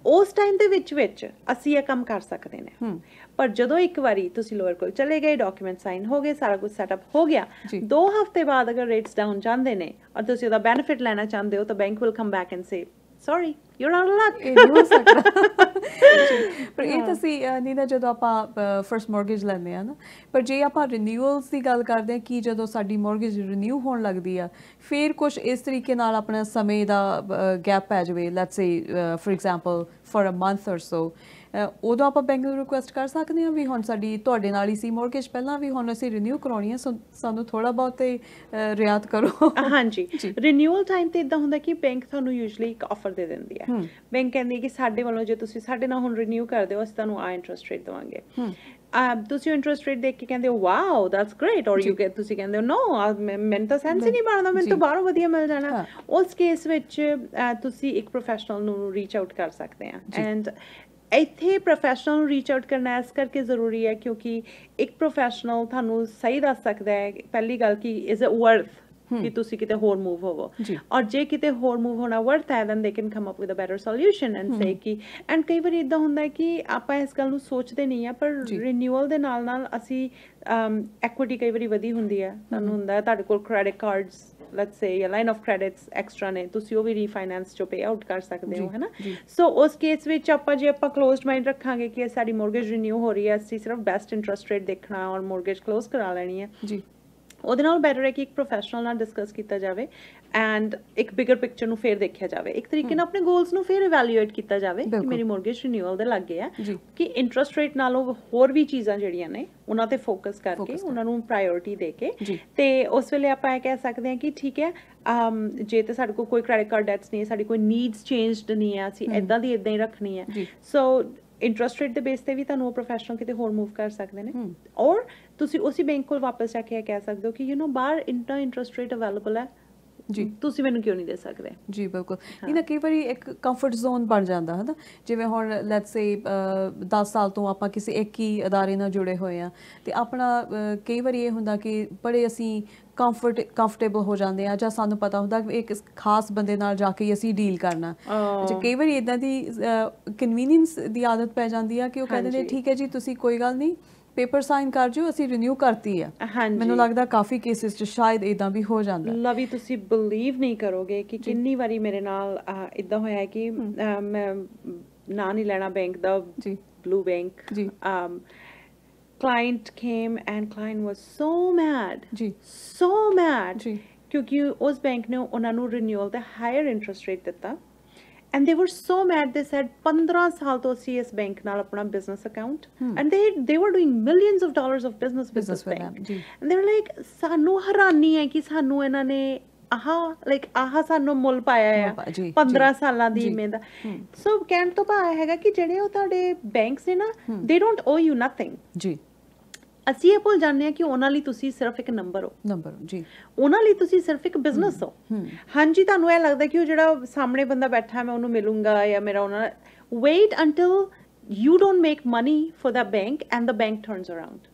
ਉਸ time ਦੇ ਵਿੱਚ ਅਸੀਂ ਇਹ ਕੰਮ ਕਰ ਸਕਦੇ ਨੇ ਪਰ ਜਦੋਂ ਇੱਕ ਵਾਰੀ ਤੁਸੀਂ ਲੋਅਰ ਕੋਲ ਚਲੇ ਗਏ ਡਾਕੂਮੈਂਟ ਸਾਈਨ ਹੋ ਗਏ ਸਾਰਾ ਕੁਝ ਸੈਟਅਪ ਹੋ ਗਿਆ 2 ਹਫ਼ਤੇ ਬਾਅਦ ਅਗਰ ਰੇਟਸ ਡਾਊਨ ਜਾਂਦੇ ਨੇ ਔਰ ਤੁਸੀਂ ਉਹਦਾ ਬੈਨੀਫਿਟ ਲੈਣਾ ਚਾਹੁੰਦੇ ਹੋ ਤਾਂ bank will come back and say sorry you're not allowed
ਇਹ ਨਹੀਂ ਹੋ ਸਕਦਾ ਪਰ ਇਹ ਤੁਸੀਂ ਨੀਨਾ ਜਦੋਂ ਆਪਾਂ ਫਰਸਟ ਮੌਰਗੇਜ ਲੈਂਦੇ ਆ ਨਾ ਪਰ ਜੇ ਆਪਾਂ ਰਿਨਿਊਅਲਸ ਦੀ ਗੱਲ ਕਰਦੇ ਆ ਕਿ ਜਦੋਂ ਸਾਡੀ ਮੌਰਗੇਜ ਰਿਨਿਊ ਹੋਣ ਲੱਗਦੀ ਆ ਫਿਰ ਕੁਝ ਇਸ ਤਰੀਕੇ ਨਾਲ ਆਪਣਾ ਸਮੇਂ ਦਾ ਗੈਪ ਪੈ ਜਾਵੇ let's say for example for a month or so ਉਦੋਂ ਆਪਾਂ ਬੈਂਕ ਨੂੰ ਰਿਕੁਐਸਟ ਕਰ ਸਕਦੇ ਹਾਂ ਵੀ ਹੁਣ ਸਾਡੀ ਤੁਹਾਡੇ ਨਾਲ ਹੀ ਸੀ ਮੌਰਗੇਜ ਪਹਿਲਾਂ ਵੀ ਹੁਣ ਅਸੀਂ ਰਿਨਿਊ ਕਰਾਉਣੀ ਹੈ ਸਾਨੂੰ ਥੋੜਾ ਬਹੁਤ ਰਿਆਇਤ ਕਰੋ
ਹਾਂਜੀ ਰਿਨਿਊਅਲ ਟਾਈਮ ਤੇ ਇਦਾਂ ਹੁੰਦਾ ਕਿ ਬੈਂਕ ਤੁਹਾਨੂੰ ਯੂਜੂਅਲੀ ਇੱਕ ਆਫਰ ਦੇ ਦਿੰਦੀ ਹੈ ਬੈਂਕ ਕਹਿੰਦੀ ਹੈ ਕਿ ਸਾਡੇ ਵੱਲੋਂ ਜੇ ਤੁਸੀਂ ਸਾਡੇ ਨਾਲ ਹੁਣ ਰਿਨਿਊ ਕਰਦੇ ਹੋ ਅਸੀਂ ਤੁਹਾਨੂੰ ਆ ਇੰਟਰਸਟ ਰੇਟ ਦੇਵਾਂਗੇ ਤੁਸੀਂ ਇੰਟਰਸਟ ਰੇਟ ਦੇਖ ਕੇ ਕਹਿੰਦੇ ਹੋ ਵਾਓ ਦੈਟਸ ਗ੍ਰੇਟ ਔਰ ਯੂ ਗੈਟ ਤੁਸੀਂ ਕਹਿੰਦੇ ਹੋ ਨੋ ਮੈਨੂੰ ਤਾਂ ਸੈਂਸ ਹੀ ਨਹੀਂ ਬਣਦਾ ਮੈਨੂੰ ਤਾਂ ਬਾਹਰੋਂ ਵਧੀਆ ਮਿਲ ਜਾਣਾ ਉਸ ਕੇਸ ਵਿੱਚ ਤੁਸੀਂ ਇੱਕ ਪ੍ਰੋਫੈਸ਼ਨਲ ਨੂੰ ਰੀਚ ਆਊਟ ਕਰ ਸਕਦੇ ਆ ਐਂਡ ਇੱਥੇ ਪ੍ਰੋਫੈਸ਼ਨਲ ਨੂੰ ਰੀਚ ਆਊਟ ਕਰਨਾ ਇਸ ਕਰਕੇ ਜ਼ਰੂਰੀ ਹੈ ਕਿਉਂਕਿ ਇੱਕ ਪ੍ਰੋਫੈਸ਼ਨਲ ਤੁਹਾਨੂੰ ਸਹੀ ਦੱਸ ਸਕਦਾ ਹੈ ਪਹਿਲੀ ਗੱਲ ਕਿ ਇਜ਼ ਇਟ ਵਰਥ ਕਿ ਤੁਸੀਂ ਕਿਤੇ ਹੋਰ ਮੂਵ ਹੋਵੋ ਔਰ ਜੇ ਕਿਤੇ ਹੋਰ ਮੂਵ ਹੋਣਾ ਵਰਥ ਹੈ then they can come up with a better solution and say ਕਿ ਐਂਡ ਕਈ ਵਾਰੀ ਇਦਾਂ ਹੁੰਦਾ ਹੈ ਕਿ ਆਪਾਂ ਇਸ ਗੱਲ ਨੂੰ ਸੋਚਦੇ ਨਹੀਂ ਆ ਪਰ ਰਿਨਿਊਅਲ ਦੇ ਨਾਲ ਅਸੀਂ ਐਕੁਇਟੀ ਕਈ ਵਾਰੀ ਵਧੀ ਹੁੰਦੀ ਹੈ ਤੁਹਾਨੂੰ ਹੁੰਦਾ ਹੈ ਤੁਹਾਡੇ ਕੋਲ credit cards let's say a line of credits extra ਨੇ ਤੁਸੀਂ ਉਹ ਵੀ ਰੀਫਾਈਨੈਂਸ ਚੋਂ ਪੇ ਆਊਟ ਕਰ ਸਕਦੇ ਹੋ ਹੈ ਨਾ ਸੋ ਉਸ ਕੇਸ ਵਿੱਚ ਆਪਾਂ ਜੇ ਆਪਾਂ ਕਲੋਜ਼ਡ ਮਾਈਂਡ ਰੱਖਾਂਗੇ ਕਿ ਸਾਡੀ ਮੌਰਗੇਜ ਰਿਨਿਊ ਹੋ ਰਹੀ ਹੈ ਅਸੀਂ ਸਿਰਫ ਬੈਸਟ ਇੰਟਰਸਟ ਰੇਟ ਦੇਖਣਾ ਔਰ ਮੌਰਗੇਜ ਕਲੋਜ਼ ਕਰਾ ਲੈਣੀ ਹੈ ਜੀ ਉਹਦੇ ਨਾਲ ਬੈਟਰ ਹੈ ਕਿ ਇੱਕ ਪ੍ਰੋਫੈਸ਼ਨਲ ਨਾਲ ਡਿਸਕਸ ਕੀਤਾ ਜਾਵੇ ਐਂਡ ਇੱਕ ਬਿਗਰ ਪਿਕਚਰ ਨੂੰ ਫੇਰ ਦੇਖਿਆ ਜਾਵੇ ਇੱਕ ਤਰੀਕੇ ਨਾਲ ਆਪਣੇ ਗੋਲਸ ਨੂੰ ਫੇਰ ਇਵੈਲੂਏਟ ਕੀਤਾ ਜਾਵੇ ਕਿ ਮੇਰੀ ਮੌਰਗੇਜ ਰਿਨਿਊਅਲ ਦੇ ਲੱਗੇ ਆ ਕਿ ਇੰਟਰਸਟ ਰੇਟ ਨਾਲੋਂ ਹੋਰ ਵੀ ਚੀਜ਼ਾਂ ਜਿਹੜੀਆਂ ਨੇ ਉਹਨਾਂ ਤੇ ਫੋਕਸ ਕਰਕੇ ਉਹਨਾਂ ਨੂੰ ਪ੍ਰਾਇੋਰਟੀ ਦੇ ਕੇ ਤੇ ਉਸ ਵੇਲੇ ਆਪਾਂ ਇਹ ਕਹਿ ਸਕਦੇ ਹਾਂ ਕਿ ਠੀਕ ਹੈ ਜੇ ਤੇ ਸਾਡੇ ਕੋਲ ਕੋਈ ਕ੍ਰੈਡਿਟ ਕਾਰਡ ਡੈਟਸ ਨਹੀਂ ਹੈ ਸਾਡੀ ਕੋਈ ਨੀਡਸ ਚੇਂਜਡ ਨਹੀਂ ਹੈ ਅਸੀਂ ਇਦਾਂ ਦੀ ਇਦਾਂ ਹੀ ਰੱਖਣੀ ਹੈ ਸੋ ਇੰਟਰਸਟ ਰੇਟ ਦੇ ਬੇਸ ਤੇ ਵੀ ਤੁਹਾਨੂੰ ਉਹ ਪ੍ਰੋਫੈਸ਼ਨਲ ਕਿਤੇ ਹੋਰ ਮੂਵ ਕਰ ਸਕਦੇ ਨੇ ਔਰ ਤੁਸੀਂ ਉਸੇ ਬੈਂਕ ਕੋਲ ਵਾਪਸ ਜਾ ਕੇ ਕਹਿ ਸਕਦੇ ਹੋ ਕਿ ਯੂ نو ਬਾਹਰ ਇੰਨਾ ਇੰਟਰਸਟ ਰੇਟ ਅਵੇਲੇਬਲ ਹੈ ਜੀ ਤੁਸੀਂ ਮੈਨੂੰ ਕਿਉਂ ਨਹੀਂ ਦੇ ਸਕਦੇ ਜੀ ਬਿਲਕੁਲ
ਇਹ ਨਾ ਕਈ ਵਾਰੀ ਇੱਕ ਕੰਫਰਟ ਜ਼ੋਨ ਬਣ ਜਾਂਦਾ ਹੈ ਨਾ ਜਿਵੇਂ ਹੁਣ ਲੈਟਸ ਸੇ 10 ਸਾਲ ਤੋਂ ਆਪਾਂ ਕਿਸੇ ਇੱਕ ਹੀ ਅਦਾਰੇ ਨਾਲ ਜੁੜੇ ਹੋਏ ਆ ਤੇ ਆਪਣਾ ਕਈ ਵਾਰੀ ਇਹ ਹੁੰਦਾ ਕਿ ਬੜੇ ਅਸੀਂ ਕੰਫਰਟੇਬਲ ਹੋ ਜਾਂਦੇ ਆ ਜਾਂ ਸਾਨੂੰ ਪਤਾ ਹੁੰਦਾ ਕਿ ਇੱਕ ਖਾਸ ਬੰਦੇ ਨਾਲ ਜਾ ਕੇ ਅਸੀਂ ਡੀਲ ਕਰਨਾ ਅੱਛਾ ਕਈ ਵਾਰੀ ਇਦਾਂ ਦੀ ਕਨਵੀਨੀਅੰਸ ਦੀ ਆਦਤ ਪੈ ਜਾਂਦੀ ਆ ਕਿ ਉਹ ਕਹਿੰਦੇ ਨੇ ਠੀਕ ਹੈ ਜੀ ਤੁਸੀਂ ਕੋਈ ਗੱਲ ਨਹੀਂ ਪੇਪਰ ਸਾਈਨ ਕਰ ਜਿਓ ਅਸੀਂ ਰਿਨਿਊ ਕਰਤੀ ਆ ਮੈਨੂੰ ਲੱਗਦਾ ਕਾਫੀ ਕੇਸਿਸ 'ਚ ਸ਼ਾਇਦ ਇਦਾਂ ਵੀ ਹੋ ਜਾਂਦਾ
ਲਵੀ ਤੁਸੀਂ ਬਿਲੀਵ ਨਹੀਂ ਕਰੋਗੇ ਕਿ ਕਿੰਨੀ ਵਾਰੀ ਮੇਰੇ ਨਾਲ ਇਦਾਂ ਹੋਇਆ ਹੈ ਕਿ ਮੈਂ ਨਾਂ ਨਹੀਂ ਲੈਣਾ ਬੈਂਕ ਦਾ ਜੀ ਬਲੂ ਬੈਂਕ ਜੀ client came and client was so mad so mad ਕਿਉਂਕਿ ਉਸ ਬੈਂਕ ਨੇ ਉਹਨਾਂ ਨੂੰ ਰਿਨਿਊਅਲ ਤੇ ਹਾਇਰ ਇੰਟਰਸਟ ਰੇਟ ਦਿੱਤਾ and they were so mad they said 15 ਸਾਲ ਤੋਂ ਅਸੀਂ ਇਸ ਬੈਂਕ ਨਾਲ ਆਪਣਾ business account and they were doing millions of dollars of business with this bank and they were like ਸਾਨੂੰ ਹੈਰਾਨੀ ਹੈ ਕਿ ਸਾਨੂੰ ਇਹਨਾਂ ਨੇ ਆਹ ਸਾਨੂੰ ਮੁੱਲ ਪਾਇਆ ਆ 15 ਸਾਲਾਂ ਦੀ ਮਿਹਨਤ ਸੋ ਕਹਿਣ ਤੋਂ ਭਾਵ ਹੈਗਾ ਕਿ ਜਿਹੜੇ ਉਹ ਤੁਹਾਡੇ ਬੈਂਕਸ ਨੇ ਨਾ they don't owe you nothing ਜੀ ਅਸੀਂ ਇਹ ਭੁੱਲ ਜਾਂਦੇ ਹਾਂ ਕਿ ਉਹਨਾਂ ਲਈ ਤੁਸੀਂ ਸਿਰਫ ਇੱਕ ਨੰਬਰ ਹੋ ਜੀ ਉਹਨਾਂ ਲਈ ਤੁਸੀਂ ਸਿਰਫ ਇੱਕ ਬਿਜ਼ਨਸ ਹੋ ਹਾਂਜੀ ਤੁਹਾਨੂੰ ਇਹ ਲੱਗਦਾ ਕਿ ਉਹ ਜਿਹੜਾ ਸਾਹਮਣੇ ਬੰਦਾ ਬੈਠਾ ਮੈਂ ਉਹਨੂੰ ਮਿਲੂੰਗਾ ਜਾਂ ਮੇਰਾ ਉਹਨਾਂ wait until you don't make money for the bank and the bank turns around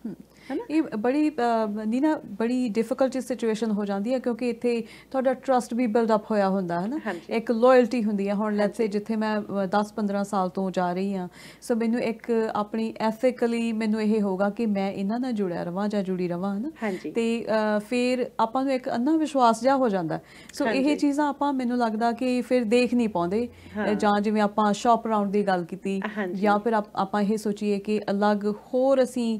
ਇਹ ਬੜੀ ਨਹੀਂ ਨਾ ਬੜੀ ਡਿਫਿਕਲਟ ਸਿਚੁਏਸ਼ਨ ਹੋ ਜਾਂਦੀ ਹੈ ਕਿਉਂਕਿ ਇੱਥੇ ਤੁਹਾਡਾ ਟਰਸਟ ਵੀ ਬਿਲਡ ਅਪ ਹੋਇਆ ਹੁੰਦਾ ਹੈ ਨਾ ਇੱਕ ਲੋਇਲਟੀ ਹੁੰਦੀ ਹੈ ਹੁਣ ਲੈਟਸ ਸੇ ਜਿੱਥੇ ਮੈਂ 10-15 ਸਾਲ ਤੋਂ ਜਾ ਰਹੀ ਹਾਂ ਸੋ ਮੈਨੂੰ ਇੱਕ ਆਪਣੀ ਐਥਿਕਲੀ ਮੈਨੂੰ ਇਹ ਹੋਗਾ ਕਿ ਮੈਂ ਇਹਨਾਂ ਨਾਲ ਜੁੜਿਆ ਰਵਾਂ ਜਾਂ ਜੁੜੀ ਰਵਾਂ ਹੈ ਨਾ ਤੇ ਫਿਰ ਆਪਾਂ ਨੂੰ ਇੱਕ ਅੰਨਾ ਵਿਸ਼ਵਾਸ ਜਿਹਾ ਹੋ ਜਾਂਦਾ ਸੋ ਇਹ ਚੀਜ਼ਾਂ ਆਪਾਂ ਮੈਨੂੰ ਲੱਗਦਾ ਕਿ ਫਿਰ ਦੇਖ ਨਹੀਂ ਪਾਉਂਦੇ ਜਾਂ ਜਿਵੇਂ ਆਪਾਂ ਸ਼ਾਪ ਅਰਾਊਂਡ ਦੀ ਗੱਲ ਕੀਤੀ ਜਾਂ ਫਿਰ ਆਪਾਂ ਇਹ ਸੋਚੀਏ ਕਿ ਅਲੱਗ ਹੋਰ ਅਸੀਂ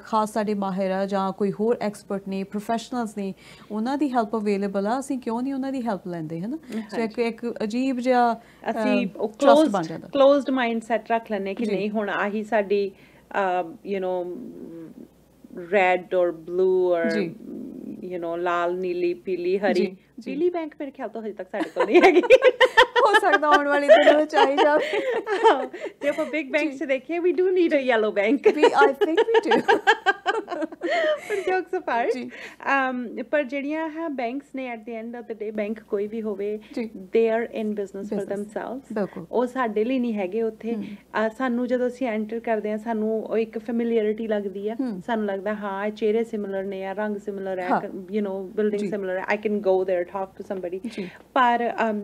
ਖਾਸ ਸਾਡੇ ਮਾਹਿਰ ਆ ਜਾਂ ਕੋਈ ਹੋਰ ਐਕਸਪਰਟ ਨੇ ਪ੍ਰੋਫੈਸ਼ਨਲਸ ਨੇ ਉਹਨਾਂ ਦੀ ਹੈਲਪ ਅਵੇਲੇਬਲ ਆ ਅਸੀਂ ਕਿਉਂ ਨਹੀਂ ਉਹਨਾਂ ਦੀ ਹੈਲਪ ਲੈਂਦੇ ਹੈ ਨਾ ਸੋ ਇੱਕ ਅਜੀਬ ਜਿਹਾ
ਅਸੀਂ ਕਲੋਜ਼ਡ ਮਾਈਂਡਸੈਟ ਰੱਖ ਲੈਂਦੇ ਕਿ ਨਹੀਂ ਹੁਣ ਆਹੀ ਸਾਡੀ ਯੂ نو ਰੈਡ ਔਰ ਬਲੂ ਔਰ ਯੂ نو ਲਾਲ ਨੀਲੀ ਪੀਲੀ ਹਰੀ ਪੀਲੀ ਬੈਂਕ ਮੇਰੇ ਖਿਆਲ ਤੋਂ ਹਜੇ ਤੱਕ ਸਾਡੇ ਕੋਲ ਨਹੀਂ ਹੈਗੀ
ਹੋ ਸਕਦਾ ਆਉਣ ਵਾਲੇ ਦਿਨਾਂ ਵਿੱਚ ਆਈ ਜਾਵੇ
ਜੇ ਆਪਾਂ ਬਿਗ ਬੈਂਕਸ ਤੇ ਦੇਖੀਏ we do need a yellow bank
I think we do
ਪਰ jokes apart ਪਰ ਜਿਹੜੀਆਂ ਹੈ ਬੈਂਕਸ ਨੇ at the end of the day bank ਕੋਈ ਵੀ ਹੋਵੇ they are in business for themselves ਉਹ ਸਾਡੇ ਲਈ ਨਹੀਂ ਹੈਗੇ ਉੱਥੇ ਸਾਨੂੰ ਜਦੋਂ ਅਸੀਂ ਐਂਟਰ ਕਰਦੇ ਹਾਂ ਸਾਨੂੰ ਉਹ ਇੱਕ ਫੈਮਿਲੀਅਰਿਟੀ ਲੱਗਦੀ ਆ ਸਾਨੂੰ ਲੱਗਦਾ ਹਾਂ ਚਿਹਰੇ ਸਿਮਿਲਰ ਨੇ ਆ ਰੰਗ ਸਿਮਿਲਰ ਹੈ you know building similar I can go there talk to somebody ਪਰ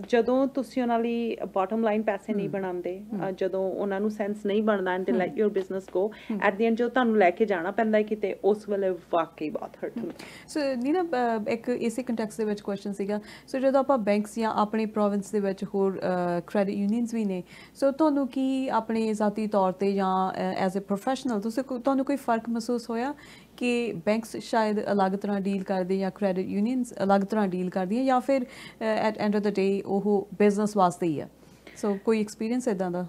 ਜਦੋਂ ਤੁਸੀਂ ਉਹਨਾਂ ਲਈ ਬਾਟਮ ਲਾਈਨ ਪੈਸੇ ਨਹੀਂ ਬਣਾਉਂਦੇ ਜਦੋਂ ਉਹਨਾਂ ਨੂੰ ਸੈਂਸ ਨਹੀਂ ਬਣਦਾ and light your business go at the and ਜੋ ਤੁਹਾਨੂੰ ਲੈ ਕੇ ਜਾਣਾ ਪੈਂਦਾ ਕਿਤੇ ਉਸ ਵੇਲੇ ਵਾਕਈ ਬਹੁਤ ਹਰਟ ਹੁੰਦਾ
ਸੋ ਨੀਨਾ ਇੱਕ ਇਸੇ ਕੰਟੈਕਸਟ ਦੇ ਵਿੱਚ ਕੁਐਸਚਨ ਸੀਗਾ ਸੋ ਜਦੋਂ ਆਪਾਂ ਬੈਂਕਸ ਜਾਂ ਆਪਣੇ ਪ੍ਰੋਵਿੰਸ ਦੇ ਵਿੱਚ ਹੋਰ ਕ੍ਰੈਡਿਟ ਯੂਨੀਅਨਸ ਵੀ ਨੇ ਸੋ ਤੁਹਾਨੂੰ ਕੀ ਆਪਣੇ ਜ਼ਾਤੀ ਤੌਰ ਤੇ ਜਾਂ ਐਜ਼ ਅ ਪ੍ਰੋਫੈਸ਼ਨਲ ਤੁਹਾਨੂੰ ਕੋਈ ਫਰਕ ਮਹਿਸੂਸ ਹੋਇਆ ਕਿ ਬੈਂਕਸ ਸ਼ਾਇਦ ਅਲੱਗ ਤਰ੍ਹਾਂ ਡੀਲ ਕਰਦੇ ਜਾਂ ਕ੍ਰੈਡਿਟ ਯੂਨੀਅਨਸ ਅਲੱਗ ਤਰ੍ਹਾਂ ਡੀਲ ਕਰਦੀਆਂ ਜਾਂ ਫਿਰ ਐਟ ਐਂਡ ਆਫ ਦ ਡੇ ਉਹ ਬਿਜ਼ਨਸ ਵਾਸਤੇ ਹੀ ਆ ਸੋ ਕੋਈ ਐਕਸਪੀਰੀਅੰਸ ਇਦਾਂ ਦਾ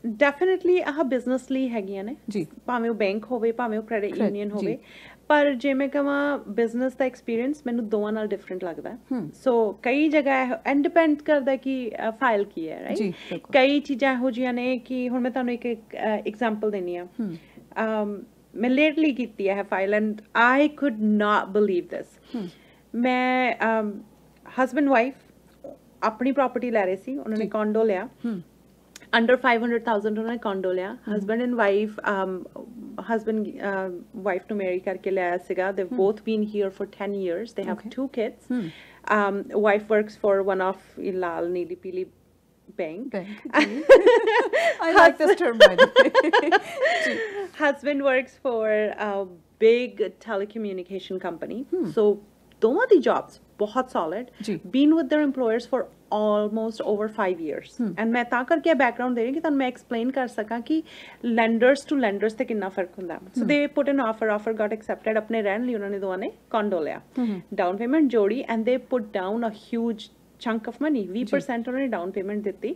ਡੈਫੀਨਿਟਲੀ ਆਹ ਬਿਜ਼ਨਸ ਲਈ ਹੈਗੀਆਂ ਨੇ ਜੀ ਭਾਵੇਂ ਉਹ ਬੈਂਕ ਹੋਵੇ ਭਾਵੇਂ ਉਹ ਕ੍ਰੈਡਿਟ ਯੂਨੀਅਨ ਹੋਵੇ ਪਰ ਜੇ ਮੈਂ ਕਹਾਂ ਬਿਜ਼ਨਸ ਦਾ ਐਕਸਪੀਰੀਅੰਸ ਮੈਨੂੰ ਦੋਵਾਂ ਨਾਲ ਡਿਫਰੈਂਟ ਲੱਗਦਾ ਸੋ ਕਈ ਜਗ੍ਹਾ ਐਂਡ ਡਿਪੈਂਡ ਕਰਦਾ ਕਿ ਫਾਈਲ ਕੀ ਹੈ ਰਾਈਟ ਕਈ ਚੀਜ਼ਾਂ ਇਹੋ ਜਿਹੀਆਂ ਨੇ ਕਿ ਹੁਣ ਮੈਂ ਤੁਹਾਨੂੰ ਇੱਕ ਐਗਜ਼ਾਮਪਲ ਦੇਣੀ ਆ ਮੈਂ ਲੇਟਲੀ ਕੀਤੀ ਹੈ file and I could not believe this ਮੈਂ ਹਸਬੈਂਡ ਵਾਈਫ ਆਪਣੀ ਪ੍ਰਾਪਰਟੀ ਲੈ ਰਹੇ ਸੀ ਉਹਨਾਂ ਨੇ ਕੌਂਡੋ ਲਿਆ under 500,000 ਉਹਨਾਂ ਨੇ ਕੌਂਡੋ ਲਿਆ husband and wife husband wife to marry karke laya siga they've both been here for 10 years they have 2 kids wife works for one of Lal Neeli Peeli bank
I like this term by the way
husband works for a big telecommunication company so ਦੋਵਾਂ ਦੀ jobs ਬਹੁਤ solid been with their employers for almost over 5 years and ਮੈਂ ਤਾਂ ਕਰਕੇ background ਦੇ ਰਹੀ ਕਿ ਤੁਹਾਨੂੰ ਮੈਂ explain ਕਰ ਸਕਾਂ ਕਿ lenders to lenders ਤੇ ਕਿੰਨਾ ਫਰਕ ਹੁੰਦਾ so they put an offer got accepted ਆਪਣੇ ਰਹਿਣ ਲਈ ਉਹਨਾਂ ਨੇ ਦੋਵਾਂ ਨੇ condo ਲਿਆ down payment ਜੋੜੀ and they put down a huge chunk of money 20% ਉਹਨਾਂ ਨੇ down payment ਦਿੱਤੀ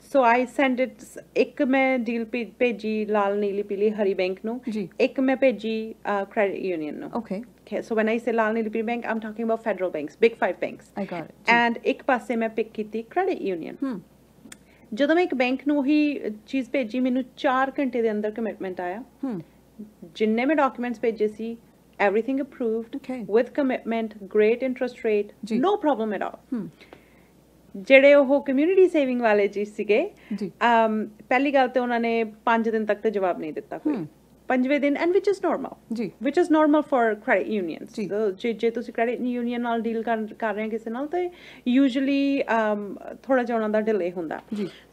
so I sent it ਇੱਕ ਮੈਂ ਡੀਲ ਭੇਜੀ ਲਾਲ ਨੀਲੀ ਪੀਲੀ ਹਰੀ ਬੈਂਕ ਨੂੰ ਇੱਕ ਮੈਂ ਭੇਜੀ credit union ਨੂੰ okay so when I say Lal Neeli Peeli Bank I'm talking about federal banks big 5 banks
I got it
and ਇੱਕ ਪਾਸੇ ਮੈਂ ਪਿਕ ਕੀਤੀ credit union ਜਦੋਂ ਮੈਂ ਇੱਕ ਬੈਂਕ ਨੂੰ ਉਹੀ ਚੀਜ਼ ਭੇਜੀ ਮੈਨੂੰ 4 ਘੰਟੇ ਦੇ ਅੰਦਰ ਕਮਿਟਮੈਂਟ ਆਇਆ ਜਿੰਨੇ ਮੈਂ ਡਾਕੂਮੈਂਟਸ ਭੇਜੇ ਸੀ everything approved with commitment great interest rate no problem at all ਜਿਹੜੇ ਉਹ ਕਮਿਊਨਿਟੀ ਸੇਵਿੰਗ ਵਾਲੇ ਜੀ ਸੀਗੇ ਪਹਿਲੀ ਗੱਲ ਤੇ ਉਹਨਾਂ ਨੇ 5 ਦਿਨ ਤੱਕ ਤੇ ਜਵਾਬ ਨਹੀਂ ਦਿੱਤਾ ਕੋਈ 5ਵੇਂ ਦਿਨ and which is normal for credit unions ਜੇ ਤੁਸੀਂ credit union ਨਾਲ ਡੀਲ ਕਰ ਰਹੇ ਹੋ ਕਿਸੇ ਨਾਲ ਤੇ usually ਥੋੜਾ ਜਿਹਾ ਉਹਨਾਂ ਦਾ ਡਿਲੇ ਹੁੰਦਾ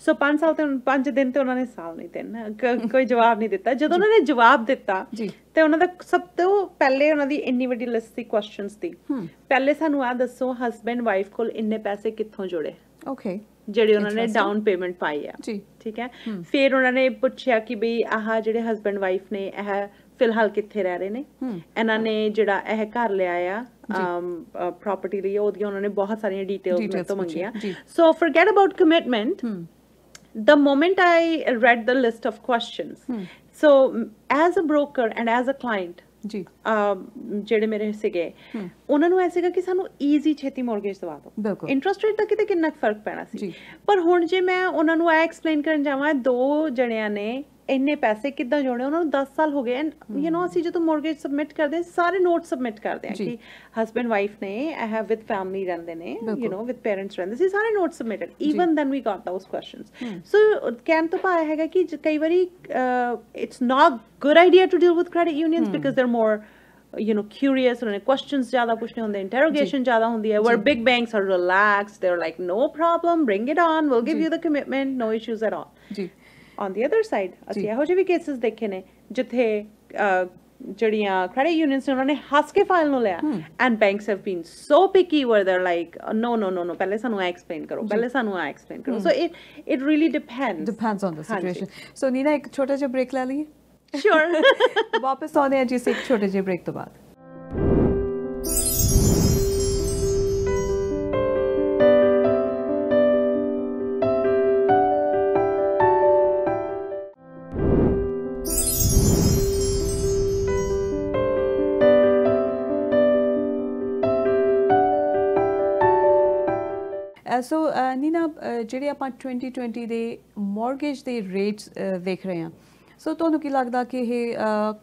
ਸੋ 5 ਦਿਨ ਤੇ ਉਹਨਾਂ ਨੇ ਸਾਲ ਨਹੀਂ ਦੇਣ ਕੋਈ ਜਵਾਬ ਨਹੀਂ ਦਿੱਤਾ ਜਦੋਂ ਉਹਨਾਂ ਨੇ ਜਵਾਬ ਦਿੱਤਾ ਤੇ ਉਹਨਾਂ ਦਾ ਸਭ ਤੋਂ ਪਹਿਲੇ ਉਹਨਾਂ ਦੀ ਇੰਨੀ ਵੱਡੀ ਲਿਸਟ ਸੀ ਕੁਐਸਚਨਸ ਦੀ ਪਹਿਲੇ ਸਾਨੂੰ ਆ ਦੱਸੋ ਹਸਬੈਂਡ ਵਾਈਫ ਕੋਲ ਇੰਨੇ ਪੈਸੇ ਕਿੱਥੋਂ ਜੁੜੇ ਓਕੇ ਜਿਹੜੇ ਉਹਨਾਂ ਨੇ ਡਾਊਨ ਪੇਮੈਂਟ ਪਾਈ ਆ ਠੀਕ ਹੈ ਫਿਰ ਉਹਨਾਂ ਨੇ ਪੁੱਛਿਆ ਕਿ ਬਈ ਆਹ ਜਿਹੜੇ ਹਸਬੈਂਡ ਵਾਈਫ ਨੇ ਇਹ ਫਿਲਹਾਲ ਕਿੱਥੇ ਰਹਿ ਰਹੇ ਨੇ ਇਹਨਾਂ ਨੇ ਜਿਹੜਾ ਇਹ ਘਰ ਲਿਆ ਆ ਪ੍ਰਾਪਰਟੀ ਲਈ ਉਹਦੀਆਂ ਉਹਨਾਂ ਨੇ ਬਹੁਤ ਸਾਰੀਆਂ ਡਿਟੇਲਸ ਮੇਰੇ ਤੋਂ ਮੰਗੀਆਂ so forget about commitment the moment I read the list of questions so as a broker and as a client ਜੀ ਜਿਹੜੇ ਮੇਰੇ ਸੀਗੇ ਉਹਨਾਂ ਨੂੰ ਐ ਸੀਗਾ ਕਿ ਸਾਨੂੰ ਈਜ਼ੀ ਛੇਤੀ ਮੌਰਗੇਜ ਦਵਾ ਦਿਓ ਇੰਟਰਸਟ ਰੇਟ ਦਾ ਕਿਤੇ ਕਿੰਨਾ ਫਰਕ ਪੈਣਾ ਸੀ ਪਰ ਹੁਣ ਜੇ ਮੈਂ ਉਹਨਾਂ ਨੂੰ ਐ ਐਕਸਪਲੇਨ ਕਰਨ ਜਾਵਾਂ 2 ਜਣਿਆਂ ਨੇ ਇੰਨੇ ਪੈਸੇ ਕਿੱਦਾਂ ਜੋੜਨੇ ਉਹਨਾਂ ਨੂੰ 10 ਸਾਲ ਹੋ ਗਏ ਐਂਡ ਯੂ نو ਅਸੀਂ ਜਦੋਂ ਮੌਰਗੇਜ ਸਬਮਿਟ ਕਰਦੇ ਹਾਂ ਸਾਰੇ ਨੋਟ ਸਬਮਿਟ ਕਰਦੇ ਹਾਂ ਕਿ ਹਸਬੈਂਡ ਵਾਈਫ ਨੇ ਆਈ ਹੈਵ ਵਿਦ ਫੈਮਿਲੀ ਰਹਿੰਦੇ ਨੇ ਯੂ نو ਵਿਦ ਪੇਰੈਂਟਸ ਰਹਿੰਦੇ ਸੀ ਸਾਰੇ not submitted even then we got those questions so ਕਹਿਣ ਤੋਂ ਭਾਵ ਹੈਗਾ ਕਿ ਕਈ ਵਾਰੀ it's not good idea to deal with credit unions because they are more you know curious and questions zyada pushne hunde interrogation zyada hundi hai where big banks are relaxed they're like no problem bring it on we'll give you the commitment no issues at all on the other side ਅਸੀਂ ਇਹੋ ਜਿਹੇ ਵੀ cases ਦੇਖੇ ਨੇ ਜਿੱਥੇ ਜਿਹੜੀਆਂ credit unions ਨੇ ਉਹਨਾਂ ਨੇ ਹੱਸ ਕੇ ਫਾਈਲ ਨੂੰ ਲਿਆ and banks have been so picky where they're like no ਪਹਿਲੇ ਸਾਨੂੰ ਆ explain ਕਰੋ ਪਹਿਲੇ ਸਾਨੂੰ ਆ explain ਕਰੋ so it really depends
on the situation so Nina ਇੱਕ ਛੋਟਾ ਜਿਹਾ break ਲੈ ਲਈਏ
Sure.
ਵਾਪਸ ਆਉਂਦੇ ਹਾਂ ਜੀ ਇੱਕ ਛੋਟੇ ਜਿਹੇ ਬ੍ਰੇਕ ਤੋਂ ਬਾਅਦ ਸੋ ਨੀਨਾ ਜਿਹੜੇ ਆਪਾਂ 2020 ਦੇ ਮੌਰਗੇਜ ਦੇ ਰੇਟਸ ਦੇਖ ਰਹੇ ਹਾਂ ਸੋ ਤੁਹਾਨੂੰ ਕੀ ਲੱਗਦਾ ਕਿ ਇਹ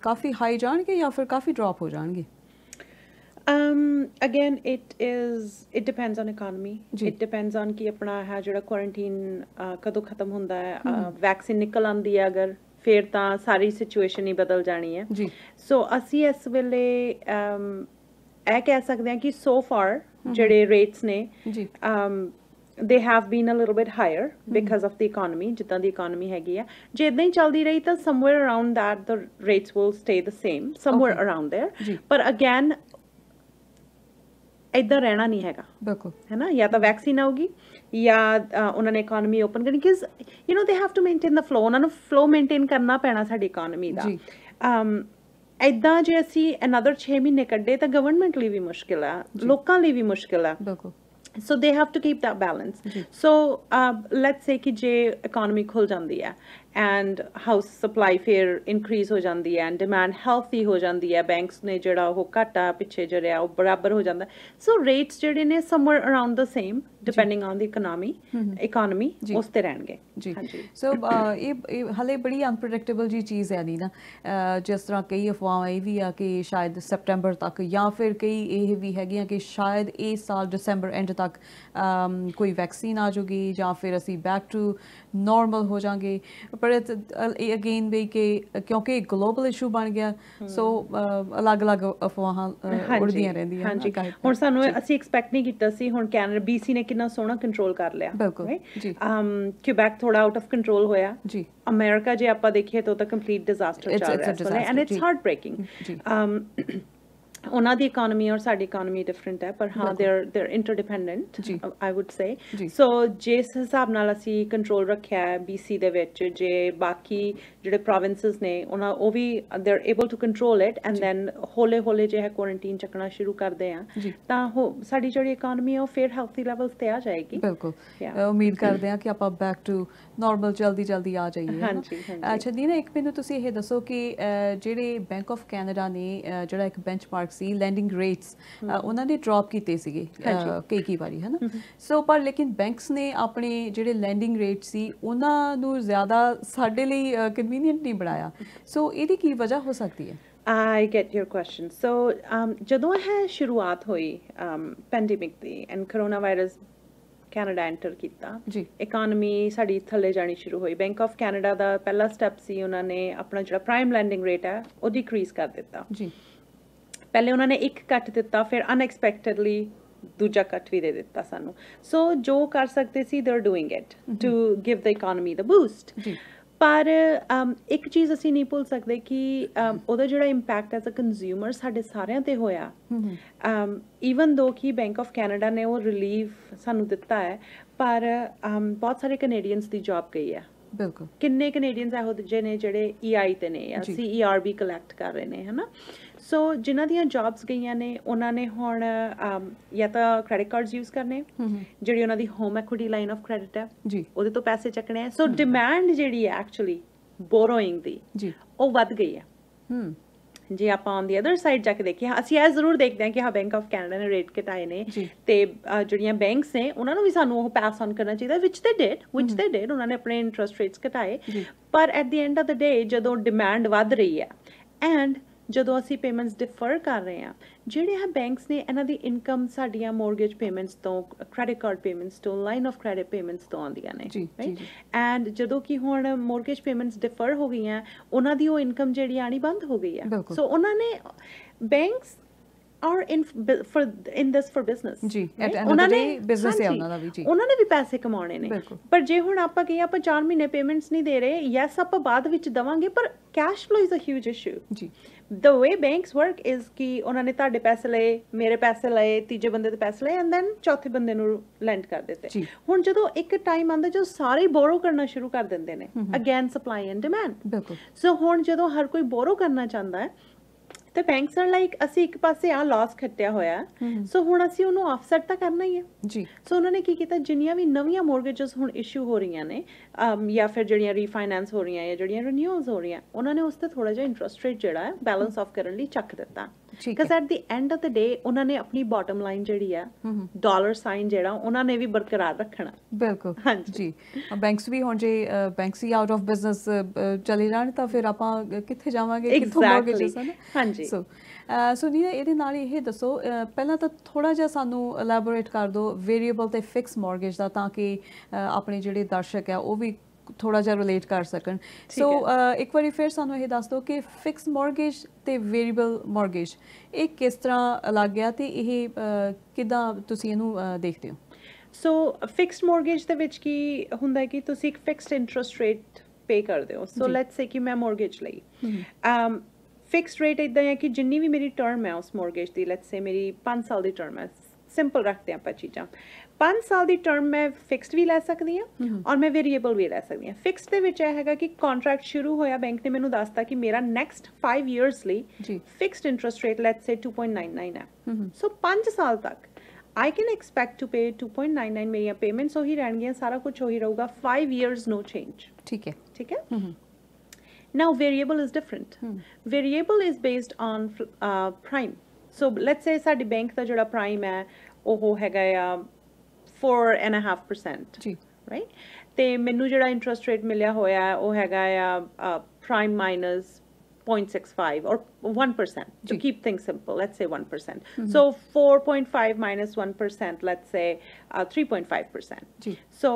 ਕਾਫੀ ਹਾਈ ਜਾਣਗੇ ਜਾਂ ਫਿਰ ਕਾਫੀ ਡ੍ਰੌਪ ਹੋ ਜਾਣਗੇ
again it depends on economy it depends on ਕਿ ਆਪਣਾ ਹੈ ਜਿਹੜਾ ਕੁਆਰੰਟੀਨ ਕਦੋਂ ਖਤਮ ਹੁੰਦਾ ਹੈ ਵੈਕਸੀਨ ਨਿਕਲ ਆਉਂਦੀ ਹੈ ਅਗਰ ਫਿਰ ਤਾਂ ਸਾਰੀ ਸਿਚੁਏਸ਼ਨ ਹੀ ਬਦਲ ਜਾਣੀ ਹੈ ਸੋ ਅਸੀਂ ਇਸ ਵੇਲੇ ਇਹ ਕਹਿ ਸਕਦੇ ਹਾਂ ਕਿ ਸੋ ਫਾਰ ਜਿਹੜੇ ਰੇਟਸ ਨੇ they have been a little bit higher because of the economy ਜਿੱਦਾਂ ਦੀ economy ਹੈਗੀ ਆ ਜੇ ਇਦਾਂ ਹੀ ਚੱਲਦੀ ਰਹੀ ਤਾਂ somewhere around that the rates will stay the same somewhere around there but again ਇਦਾਂ ਰਹਿਣਾ ਨਹੀਂ ਹੈਗਾ
ਬਿਲਕੁਲ ਹੈ
ਨਾ ਜਾਂ ਤਾਂ ਵੈਕਸੀਨ ਆਊਗੀ ਜਾਂ ਉਹਨਾਂ ਨੇ economy open ਕਰਨੀ because you know they have to maintain the flow ਉਹਨਾਂ ਨੂੰ flow maintain ਕਰਨਾ ਪੈਣਾ ਸਾਡੀ economy ਦਾ ਇਦਾਂ ਜੇ ਅਸੀਂ another 6 ਮਹੀਨੇ ਕੱਢੇ ਤਾਂ ਗਵਰਨਮੈਂਟ ਲਈ ਵੀ ਮੁਸ਼ਕਿਲ ਆ ਲੋਕਾਂ ਲਈ ਵੀ ਮੁਸ਼ਕਿਲ ਆ
ਬਿਲਕੁਲ
so they have to keep that balance so let's say ki je economy khul jandi hai and house supply fair increase ho jandi hai and demand healthy ho jandi hai banks ne jehda oh ਘਾਟਾ ਪਿੱਛੇ ਜਰਿਆ ਉਹ ਬਰਾਬਰ ਹੋ ਜਾਂਦਾ so rates ਜਿਹੜੇ ਨੇ somewhere around the same depending on the economy ਉਸ ਤੇ ਰਹਿਣਗੇ
ਜੀ ਸੋ ਇਹ ਹਲੇ ਬੜੀ ਅਨਪ੍ਰੈਡਿਕਟੇਬਲ ਜੀ ਚੀਜ਼ ਹੈ ਨਹੀਂ ਨਾ ਜਿਸ ਤਰ੍ਹਾਂ ਕਈ ਅਫਵਾਹਾਂ ਇਹ ਵੀ ਆ ਕਿ ਸ਼ਾਇਦ ਸੈਪਟੈਂਬਰ ਤੱਕ ਜਾਂ ਫਿਰ ਕਈ ਇਹ ਵੀ ਹੈਗੀਆਂ ਕਿ ਸ਼ਾਇਦ ਇਸ ਸਾਲ ਦਸੰਬਰ ਐਂਡ ਤੱਕ ਕੋਈ ਵੈਕਸੀਨ ਆ ਜਾਊਗੀ ਜਾਂ ਫਿਰ ਅਸੀਂ ਬੈਕ ਟੂ ਨਾਰਮਲ ਹੋ ਜਾਵਾਂਗੇ ਪਰ ਅਗੇਨ ਵੀ ਕਿ ਕਿਉਂਕਿ ਗਲੋਬਲ ਇਸ਼ੂ ਬਣ ਗਿਆ ਸੋ ਅਲੱਗ-ਅਲੱਗ ਅਫਵਾਹਾਂ ਉੜਦੀਆਂ ਰਹਿੰਦੀਆਂ
ਹਾਂਜੀ ਹੁਣ ਸਾਨੂੰ ਅਸੀਂ ਐਕਸਪੈਕਟ ਨਹੀਂ ਕੀਤਾ ਸੀ ਹੁਣ ਕੈਨੇਡਾ BC ਨੇ ਕਿੰਨਾ ਸੋਹਣਾ ਕੰਟਰੋਲ ਕਰ ਲਿਆ
ਬਿਲਕੁਲ ਜੀ
ਕਿਊਬੈਕ ਥੋੜਾ ਆਊਟ ਆਫ ਕੰਟਰੋਲ ਹੋਇਆ ਜੀ ਅਮਰੀਕਾ ਜੇ ਆਪਾਂ ਦੇਖੀਏ ਤਾਂ ਕੰਪਲੀਟ ਡਿਜ਼ਾਸਟਰ ਚੱਲ ਰਿਹਾ ਹੈ ਐਂਡ ਇਟਸ ਹਾਰਟ ਬ੍ਰੇਕਿੰਗ ਉਹਨਾਂ ਦੀ ਇਕਨੋਮੀ ਔਰ ਸਾਡੀ ਇਕਨੋਮੀ ਡਿਫਰੈਂਟ ਹੈ ਪਰ ਹਾਂ they're interdependent I would say ਸੋ ਜਿਸ ਹਿਸਾਬ ਨਾਲ ਅਸੀਂ ਕੰਟਰੋਲ ਰੱਖਿਆ ਹੈ BC ਦੇ ਵਿੱਚ ਜੇ ਬਾਕੀ ਜਿਹੜੇ ਪ੍ਰੋਵਿੰਸਸ ਨੇ ਉਹਨਾਂ ਉਹ ਵੀ they're able to control it and then ਹੌਲੇ ਜੇ ਹੈ ਕੁਆਰੰਟੀਨ ਚੱਕਣਾ ਸ਼ੁਰੂ ਕਰਦੇ ਆ ਤਾਂ ਸਾਡੀ ਜਿਹੜੀ ਇਕਨੋਮੀ ਹੈ ਉਹ ਫਿਰ ਹੈਲਥੀ ਲੈਵਲਸ ਤੇ ਆ ਜਾਏਗੀ
ਬਿਲਕੁਲ ਉਮੀਦ ਕਰਦੇ ਆ ਕਿ ਆਪਾਂ ਬੈਕ ਟੂ ਨਾਰਮਲ ਜਲਦੀ ਆ ਜਾਈਏ ਅੱਛਾ ਨੀਨਾ ਇੱਕ ਮੈਨੂੰ ਤੁਸੀਂ ਇਹ ਦੱਸੋ ਕਿ ਜਿਹੜੇ ਬੈਂਕ ਆਫ ਕੈਨੇਡਾ ਨੇ ਜਿਹੜਾ ਇੱਕ ਬੈਂਚਮਾਰਕ ਸੀ ਲੈਂਡਿੰਗ ਰੇਟਸ ਉਹਨਾਂ ਨੇ ਡ੍ਰੌਪ ਕੀਤੇ ਸੀਗੇ ਕਈ ਵਾਰੀ ਹੈ ਨਾ ਸੋ ਪਰ ਲੇਕਿਨ ਬੈਂਕਸ ਨੇ ਆਪਣੇ ਜਿਹੜੇ ਲੈਂਡਿੰਗ ਰੇਟ ਸੀ ਉਹਨਾਂ ਨੂੰ ਜ਼ਿਆਦਾ ਸਾਡੇ ਲਈ ਕਨਵੀਨੀਅੰਟ ਨਹੀਂ ਬਣਾਇਆ ਸੋ ਇਹਦੀ ਕੀ ਵਜ੍ਹਾ ਹੋ ਸਕਦੀ ਹੈ
I get your question. So ਜਦੋਂ ਇਹ ਸ਼ੁਰੂਆਤ ਹੋਈ pandemic the and corona virus Canada enter ਕੀਤਾ ਇਕਨੋਮੀ ਸਾਡੀ ਥੱਲੇ ਜਾਣੀ ਸ਼ੁਰੂ ਹੋਈ ਬੈਂਕ ਆਫ ਕੈਨੇਡਾ ਦਾ ਪਹਿਲਾ ਸਟੈਪ ਸੀ ਉਹਨਾਂ ਨੇ ਆਪਣਾ ਜਿਹੜਾ ਪ੍ਰਾਈਮ ਲੈਂਡਿੰਗ ਰੇਟ ਹੈ ਉਹ ਡਿਕਰੀਜ਼ ਕਰ ਦਿੱਤਾ ਪਹਿਲੇ ਉਹਨਾਂ ਨੇ ਇੱਕ ਕੱਟ ਦਿੱਤਾ ਫਿਰ ਅਨਐਕਸਪੈਕਟਡਲੀ ਦੂਜਾ ਕੱਟ ਵੀ ਦੇ ਦਿੱਤਾ ਸਾਨੂੰ ਸੋ ਜੋ ਕਰ ਸਕਦੇ ਸੀ they are doing it to give the economy the boost ਪਰ ਇੱਕ ਚੀਜ਼ ਅਸੀਂ ਨਹੀਂ ਭੁੱਲ ਸਕਦੇ ਕਿ ਉਹਦਾ ਜਿਹੜਾ ਇੰਪੈਕਟ ਐਜ਼ ਅ ਕੰਜ਼ਿਊਮਰ ਸਾਡੇ ਸਾਰਿਆਂ ਤੇ ਹੋਇਆ ਈਵਨ ਦੋ ਕਿ ਬੈਂਕ ਆਫ ਕੈਨੇਡਾ ਨੇ ਉਹ ਰਿਲੀਫ ਸਾਨੂੰ ਦਿੱਤਾ ਹੈ ਪਰ ਬਹੁਤ ਸਾਰੇ ਕੈਨੇਡੀਅਨਸ ਦੀ ਜੌਬ ਗਈ ਹੈ
ਬਿਲਕੁਲ
ਕਿੰਨੇ ਕੈਨੇਡੀਅਨਸ ਇਹੋ ਜਿਹੇ ਨੇ ਜਿਹੜੇ EI ਤੇ ਨੇ ਜਾਂ CERB ਕਲੈਕਟ ਕਰ ਰਹੇ ਨੇ ਹਨਾ ਸੋ ਜਿਨ੍ਹਾਂ ਦੀਆਂ ਜੌਬਸ ਗਈਆਂ ਨੇ ਉਹਨਾਂ ਨੇ ਹੁਣ ਜਾਂ ਤਾਂ ਕ੍ਰੈਡਿਟ ਕਾਰਡਸ ਯੂਜ਼ ਕਰਨੇ ਜਿਹੜੀ ਉਹਨਾਂ ਦੀ home equity line of credit ਹੈ ਉਹਦੇ ਤੋਂ ਪੈਸੇ ਚੱਕਣੇ ਆ ਸੋ ਡਿਮਾਂਡ ਜਿਹੜੀ ਹੈ ਐਕਚੁਅਲੀ ਬੋਰੋਇੰਗ ਦੀ ਉਹ ਵੱਧ ਗਈ ਹੈ ਜੇ ਆਪਾਂ ਔਨ ਦੀ ਅਦਰ ਸਾਈਡ ਜਾ ਕੇ ਦੇਖੀਏ ਅਸੀਂ ਇਹ ਜ਼ਰੂਰ ਦੇਖਦੇ ਹਾਂ ਕਿ ਹਾਂ ਬੈਂਕ ਆਫ ਕੈਨੇਡਾ ਨੇ ਰੇਟ ਘਟਾਏ ਨੇ ਤੇ ਜਿਹੜੀਆਂ ਬੈਂਕਸ ਨੇ ਉਹਨਾਂ ਨੂੰ ਵੀ ਸਾਨੂੰ ਉਹ ਪਾਸ ਔਨ ਕਰਨਾ ਚਾਹੀਦਾ ਵਿਚ ਦੇ ਡਿਡ ਉਹਨਾਂ ਨੇ ਆਪਣੇ ਇੰਟਰਸਟ ਰੇਟਸ ਘਟਾਏ ਪਰ at the end of the day ਜਦੋਂ ਡਿਮਾਂਡ ਵੱਧ ਰਹੀ ਹੈ ਐਂਡ ਜਦੋਂ ਅਸੀਂ ਪੇਮੈਂਟਸ ਡਿਫਰ ਕਰ ਰਹੇ ਹਾਂ ਜਿਹੜੇ ਆ ਬੈਂਕਸ ਨੇ ਇਹਨਾਂ ਦੀ ਇਨਕਮ ਸਾਡੀਆਂ ਮੋਰਗੇਜ ਪੇਮੈਂਟਸ ਤੋਂ ਕ੍ਰੈਡਿਟ ਕਾਰਡ ਪੇਮੈਂਟਸ ਤੋਂ ਲਾਈਨ ਆਫ ਕ੍ਰੈਡਿਟ ਪੇਮੈਂਟਸ ਤੋਂ ਆਉਂਦੀਆਂ ਨੇ ਰਾਈਟ ਐਂਡ ਜਦੋਂ ਕਿ ਹੁਣ ਮੋਰਗੇਜ ਪੇਮੈਂਟਸ ਡਿਫਰ ਹੋ ਗਈਆਂ ਉਹਨਾਂ ਦੀ ਉਹ ਇਨਕਮ ਜਿਹੜੀ ਆਣੀ ਬੰਦ ਹੋ ਗਈ ਹੈ ਸੋ ਉਹਨਾਂ ਨੇ banks are in this for business
ਜੀ at end of the day business ਹੈ ਉਹਨਾਂ ਦਾ ਵੀ ਜੀ
ਉਹਨਾਂ ਨੇ ਵੀ ਪੈਸੇ ਕਮਾਉਣੇ ਨੇ ਪਰ ਜੇ ਹੁਣ ਆਪਾਂ ਕਹੀਏ ਆਪਾਂ 4 ਮਹੀਨੇ ਪੇਮੈਂਟਸ ਨਹੀਂ ਦੇ ਰਹੇ ਯੈਸ ਆਪਾਂ ਬਾਅਦ ਵਿੱਚ ਦਵਾਂਗੇ ਪਰ cash flow is a huge issue ji the way banks work is ਕਿ ਉਹਨਾਂ ਨੇ ਤੁਹਾਡੇ ਪੈਸੇ ਲਏ ਮੇਰੇ ਪੈਸੇ ਲਏ ਤੀਜੇ ਬੰਦੇ ਦੇ ਪੈਸੇ ਲਏ ਐਂਡ ਦੈਨ ਚੌਥੇ ਬੰਦੇ ਨੂੰ ਲੈਂਡ ਕਰ ਦਿੱਤੇ ਹੁਣ ਜਦੋਂ ਇੱਕ ਟਾਈਮ ਆਉਂਦਾ ਜਦੋਂ ਸਾਰੇ ਬੋਰੋ ਕਰਨਾ ਸ਼ੁਰੂ ਕਰ ਦਿੰਦੇ ਨੇ ਅਗੇਨ ਸਪਲਾਈ ਐਂਡ ਡਿਮਾਂਡ ਸੋ ਹੁਣ ਜਦੋਂ ਹਰ ਕੋਈ ਬੋਰੋ ਕਰਨਾ ਚਾਹੁੰਦਾ ਹੈ ਤੇ ਬੈਂਕਸ ਆਰ ਲਾਈਕ ਅਸੀਂ ਇੱਕ ਪਾਸੇ ਆ ਲਾਸ ਖੱਟਿਆ ਹੋਇਆ ਸੋ ਹੁਣ ਅਸੀਂ ਉਹਨੂੰ ਆਫਸੈਟ ਤਾਂ ਕਰਨਾ ਹੀ ਹੈ ਜੀ ਸੋ ਉਹਨਾਂ ਨੇ ਕੀ ਕੀਤਾ ਜਿੰਨੀਆਂ ਵੀ ਨਵੀਆਂ ਮੋਰਗੇਜਸ ਹੁਣ ਇਸ਼ੂ ਹੋ ਰਹੀਆਂ ਨੇ ਜਾਂ ਫਿਰ ਜਿਹੜੀਆਂ ਰੀਫਾਈਨਾਂਸ ਹੋ ਰਹੀਆਂ ਜਾਂ ਜਿਹੜੀਆਂ ਰੀਨਿਊਅਲਸ ਹੋ ਰਹੀਆਂ ਉਹਨਾਂ ਨੇ ਉਸ ਤੇ ਥੋੜਾ ਜਿਹਾ ਇੰਟਰਸਟ ਰੇਟ ਜਿਹੜਾ ਹੈ ਬੈਲੈਂਸ ਆਫ ਕਰਨ ਲਈ ਚੱਕ ਦਿੱਤਾ because at the end of the day ਉਹਨਾਂ ਨੇ ਆਪਣੀ ਬਾਟਮ ਲਾਈਨ ਜਿਹੜੀ ਆ ਡਾਲਰ ਸਾਈਨ ਜਿਹੜਾ ਉਹਨਾਂ ਨੇ ਵੀ ਬਰਕਰਾਰ ਰੱਖਣਾ ਬਿਲਕੁਲ
ਜੀ ਬੈਂਕਸ ਵੀ ਹੁਣ ਜੇ banks he out of business ਚਲੇ ਜਾਣ ਤਾਂ ਫਿਰ ਆਪਾਂ ਕਿੱਥੇ ਜਾਵਾਂਗੇ ਕਿੱਥੋਂ ਮੋਰਗੇਜਸ ਹਨ ਹਾਂਜੀ ਸੋ ਨੀਨਾ ਇਹਦੇ ਨਾਲ ਇਹ ਦੱਸੋ ਪਹਿਲਾਂ ਤਾਂ ਥੋੜਾ ਜਿਹਾ ਸਾਨੂੰ ਐਲੈਬੋਰੇਟ ਕਰ ਦਿਓ ਵੇਰੀਏਬਲ ਤੇ ਫਿਕਸ ਮੋਰਗੇਜ ਦਾ ਤਾਂ ਕਿ ਆਪਣੇ ਜਿਹੜੇ ਦਰਸ਼ਕ ਆ ਉਹ ਵੀ ਥੋੜਾ ਜਿਹਾ ਰਿਲੇਟ ਕਰ ਸਕਣ ਸੋ ਇੱਕ ਵਾਰੀ ਫਿਰ ਸਾਨੂੰ ਇਹ ਦੱਸ ਦਿਓ ਕਿ ਫਿਕਸ ਮੋਰਗੇਜ ਤੇ ਵੇਰੀਏਬਲ ਮੋਰਗੇਜ ਇਹ ਕਿਸ ਤਰ੍ਹਾਂ ਅਲੱਗ ਆ ਤੇ ਇਹ ਕਿੱਦਾਂ ਤੁਸੀਂ ਇਹਨੂੰ ਦੇਖਦੇ ਹੋ
ਸੋ ਫਿਕਸਡ ਮੋਰਗੇਜ ਦੇ ਵਿੱਚ ਕੀ ਹੁੰਦਾ ਹੈ ਕਿ ਤੁਸੀਂ ਇੱਕ ਫਿਕਸਡ ਇੰਟਰਸਟ ਰੇਟ ਪੇ ਕਰਦੇ ਹੋ ਸੋ ਲੈਟਸ ਸੇ ਕਿ ਮੈਂ ਮੋਰਗੇਜ ਲਈ ਫਿਕਸਡ ਰੇਟ ਇਦਾਂ ਹੈ ਕਿ ਜਿੰਨੀ ਵੀ ਮੇਰੀ ਟਰਮ ਹੈ ਉਸ ਮੋਰਗੇਜ ਦੀ ਲੈਟਸ ਸੇ ਮੇਰੀ 5 ਸਾਲ ਦੀ ਟਰਮ ਹੈ ਸਿੰਪਲ ਰੱਖਦੇ ਆਪਾਂ ਚੀਜ਼ਾਂ 5 ਸਾਲ ਦੀ ਟਰਮ ਮੈਂ ਫਿਕਸਡ ਵੀ ਲੈ ਸਕਦੀ ਹਾਂ ਔਰ ਮੈਂ ਵੇਰੀਏਬਲ ਵੀ ਲੈ ਸਕਦੀ ਹਾਂ ਫਿਕਸਡ ਦੇ ਵਿੱਚ ਇਹ ਹੈਗਾ ਕਿ ਕੰਟਰੈਕਟ ਸ਼ੁਰੂ ਹੋਇਆ ਬੈਂਕ ਨੇ ਮੈਨੂੰ ਦੱਸਤਾ ਕਿ ਮੇਰਾ ਨੈਕਸਟ 5 ਇਅਰਸ ਲਈ ਫਿਕਸਡ ਇੰਟਰਸਟ ਰੇਟ ਲੈਟਸ ਸੇ 2.99 ਹੈ ਸੋ 5 ਸਾਲ ਤੱਕ I can expect to pay 2.99 ਮੇਰੀਆਂ ਪੇਮੈਂਟਸ ਉਹੀ ਰਹਿਣਗੀਆਂ ਸਾਰਾ ਕੁਝ ਉਹੀ ਰਹੂਗਾ 5 years no change ਠੀਕ ਹੈ Now variable is different. Variable is based on prime. So let's say ਸਾਡੀ ਬੈਂਕ ਦਾ ਜਿਹੜਾ prime ਹੈ ਉਹ ਹੈਗਾ ਆ 4.5% ਜੀ ਰਾਈਟ ਤੇ ਮੈਨੂੰ ਜਿਹੜਾ ਇੰਟਰਸਟ ਰੇਟ ਮਿਲਿਆ ਹੋਇਆ ਉਹ ਹੈਗਾ ਆ prime minus 0.65 or 1% to keep things simple. Let's say 1%. So 4.5 minus 1%. Let's say 3.5%. So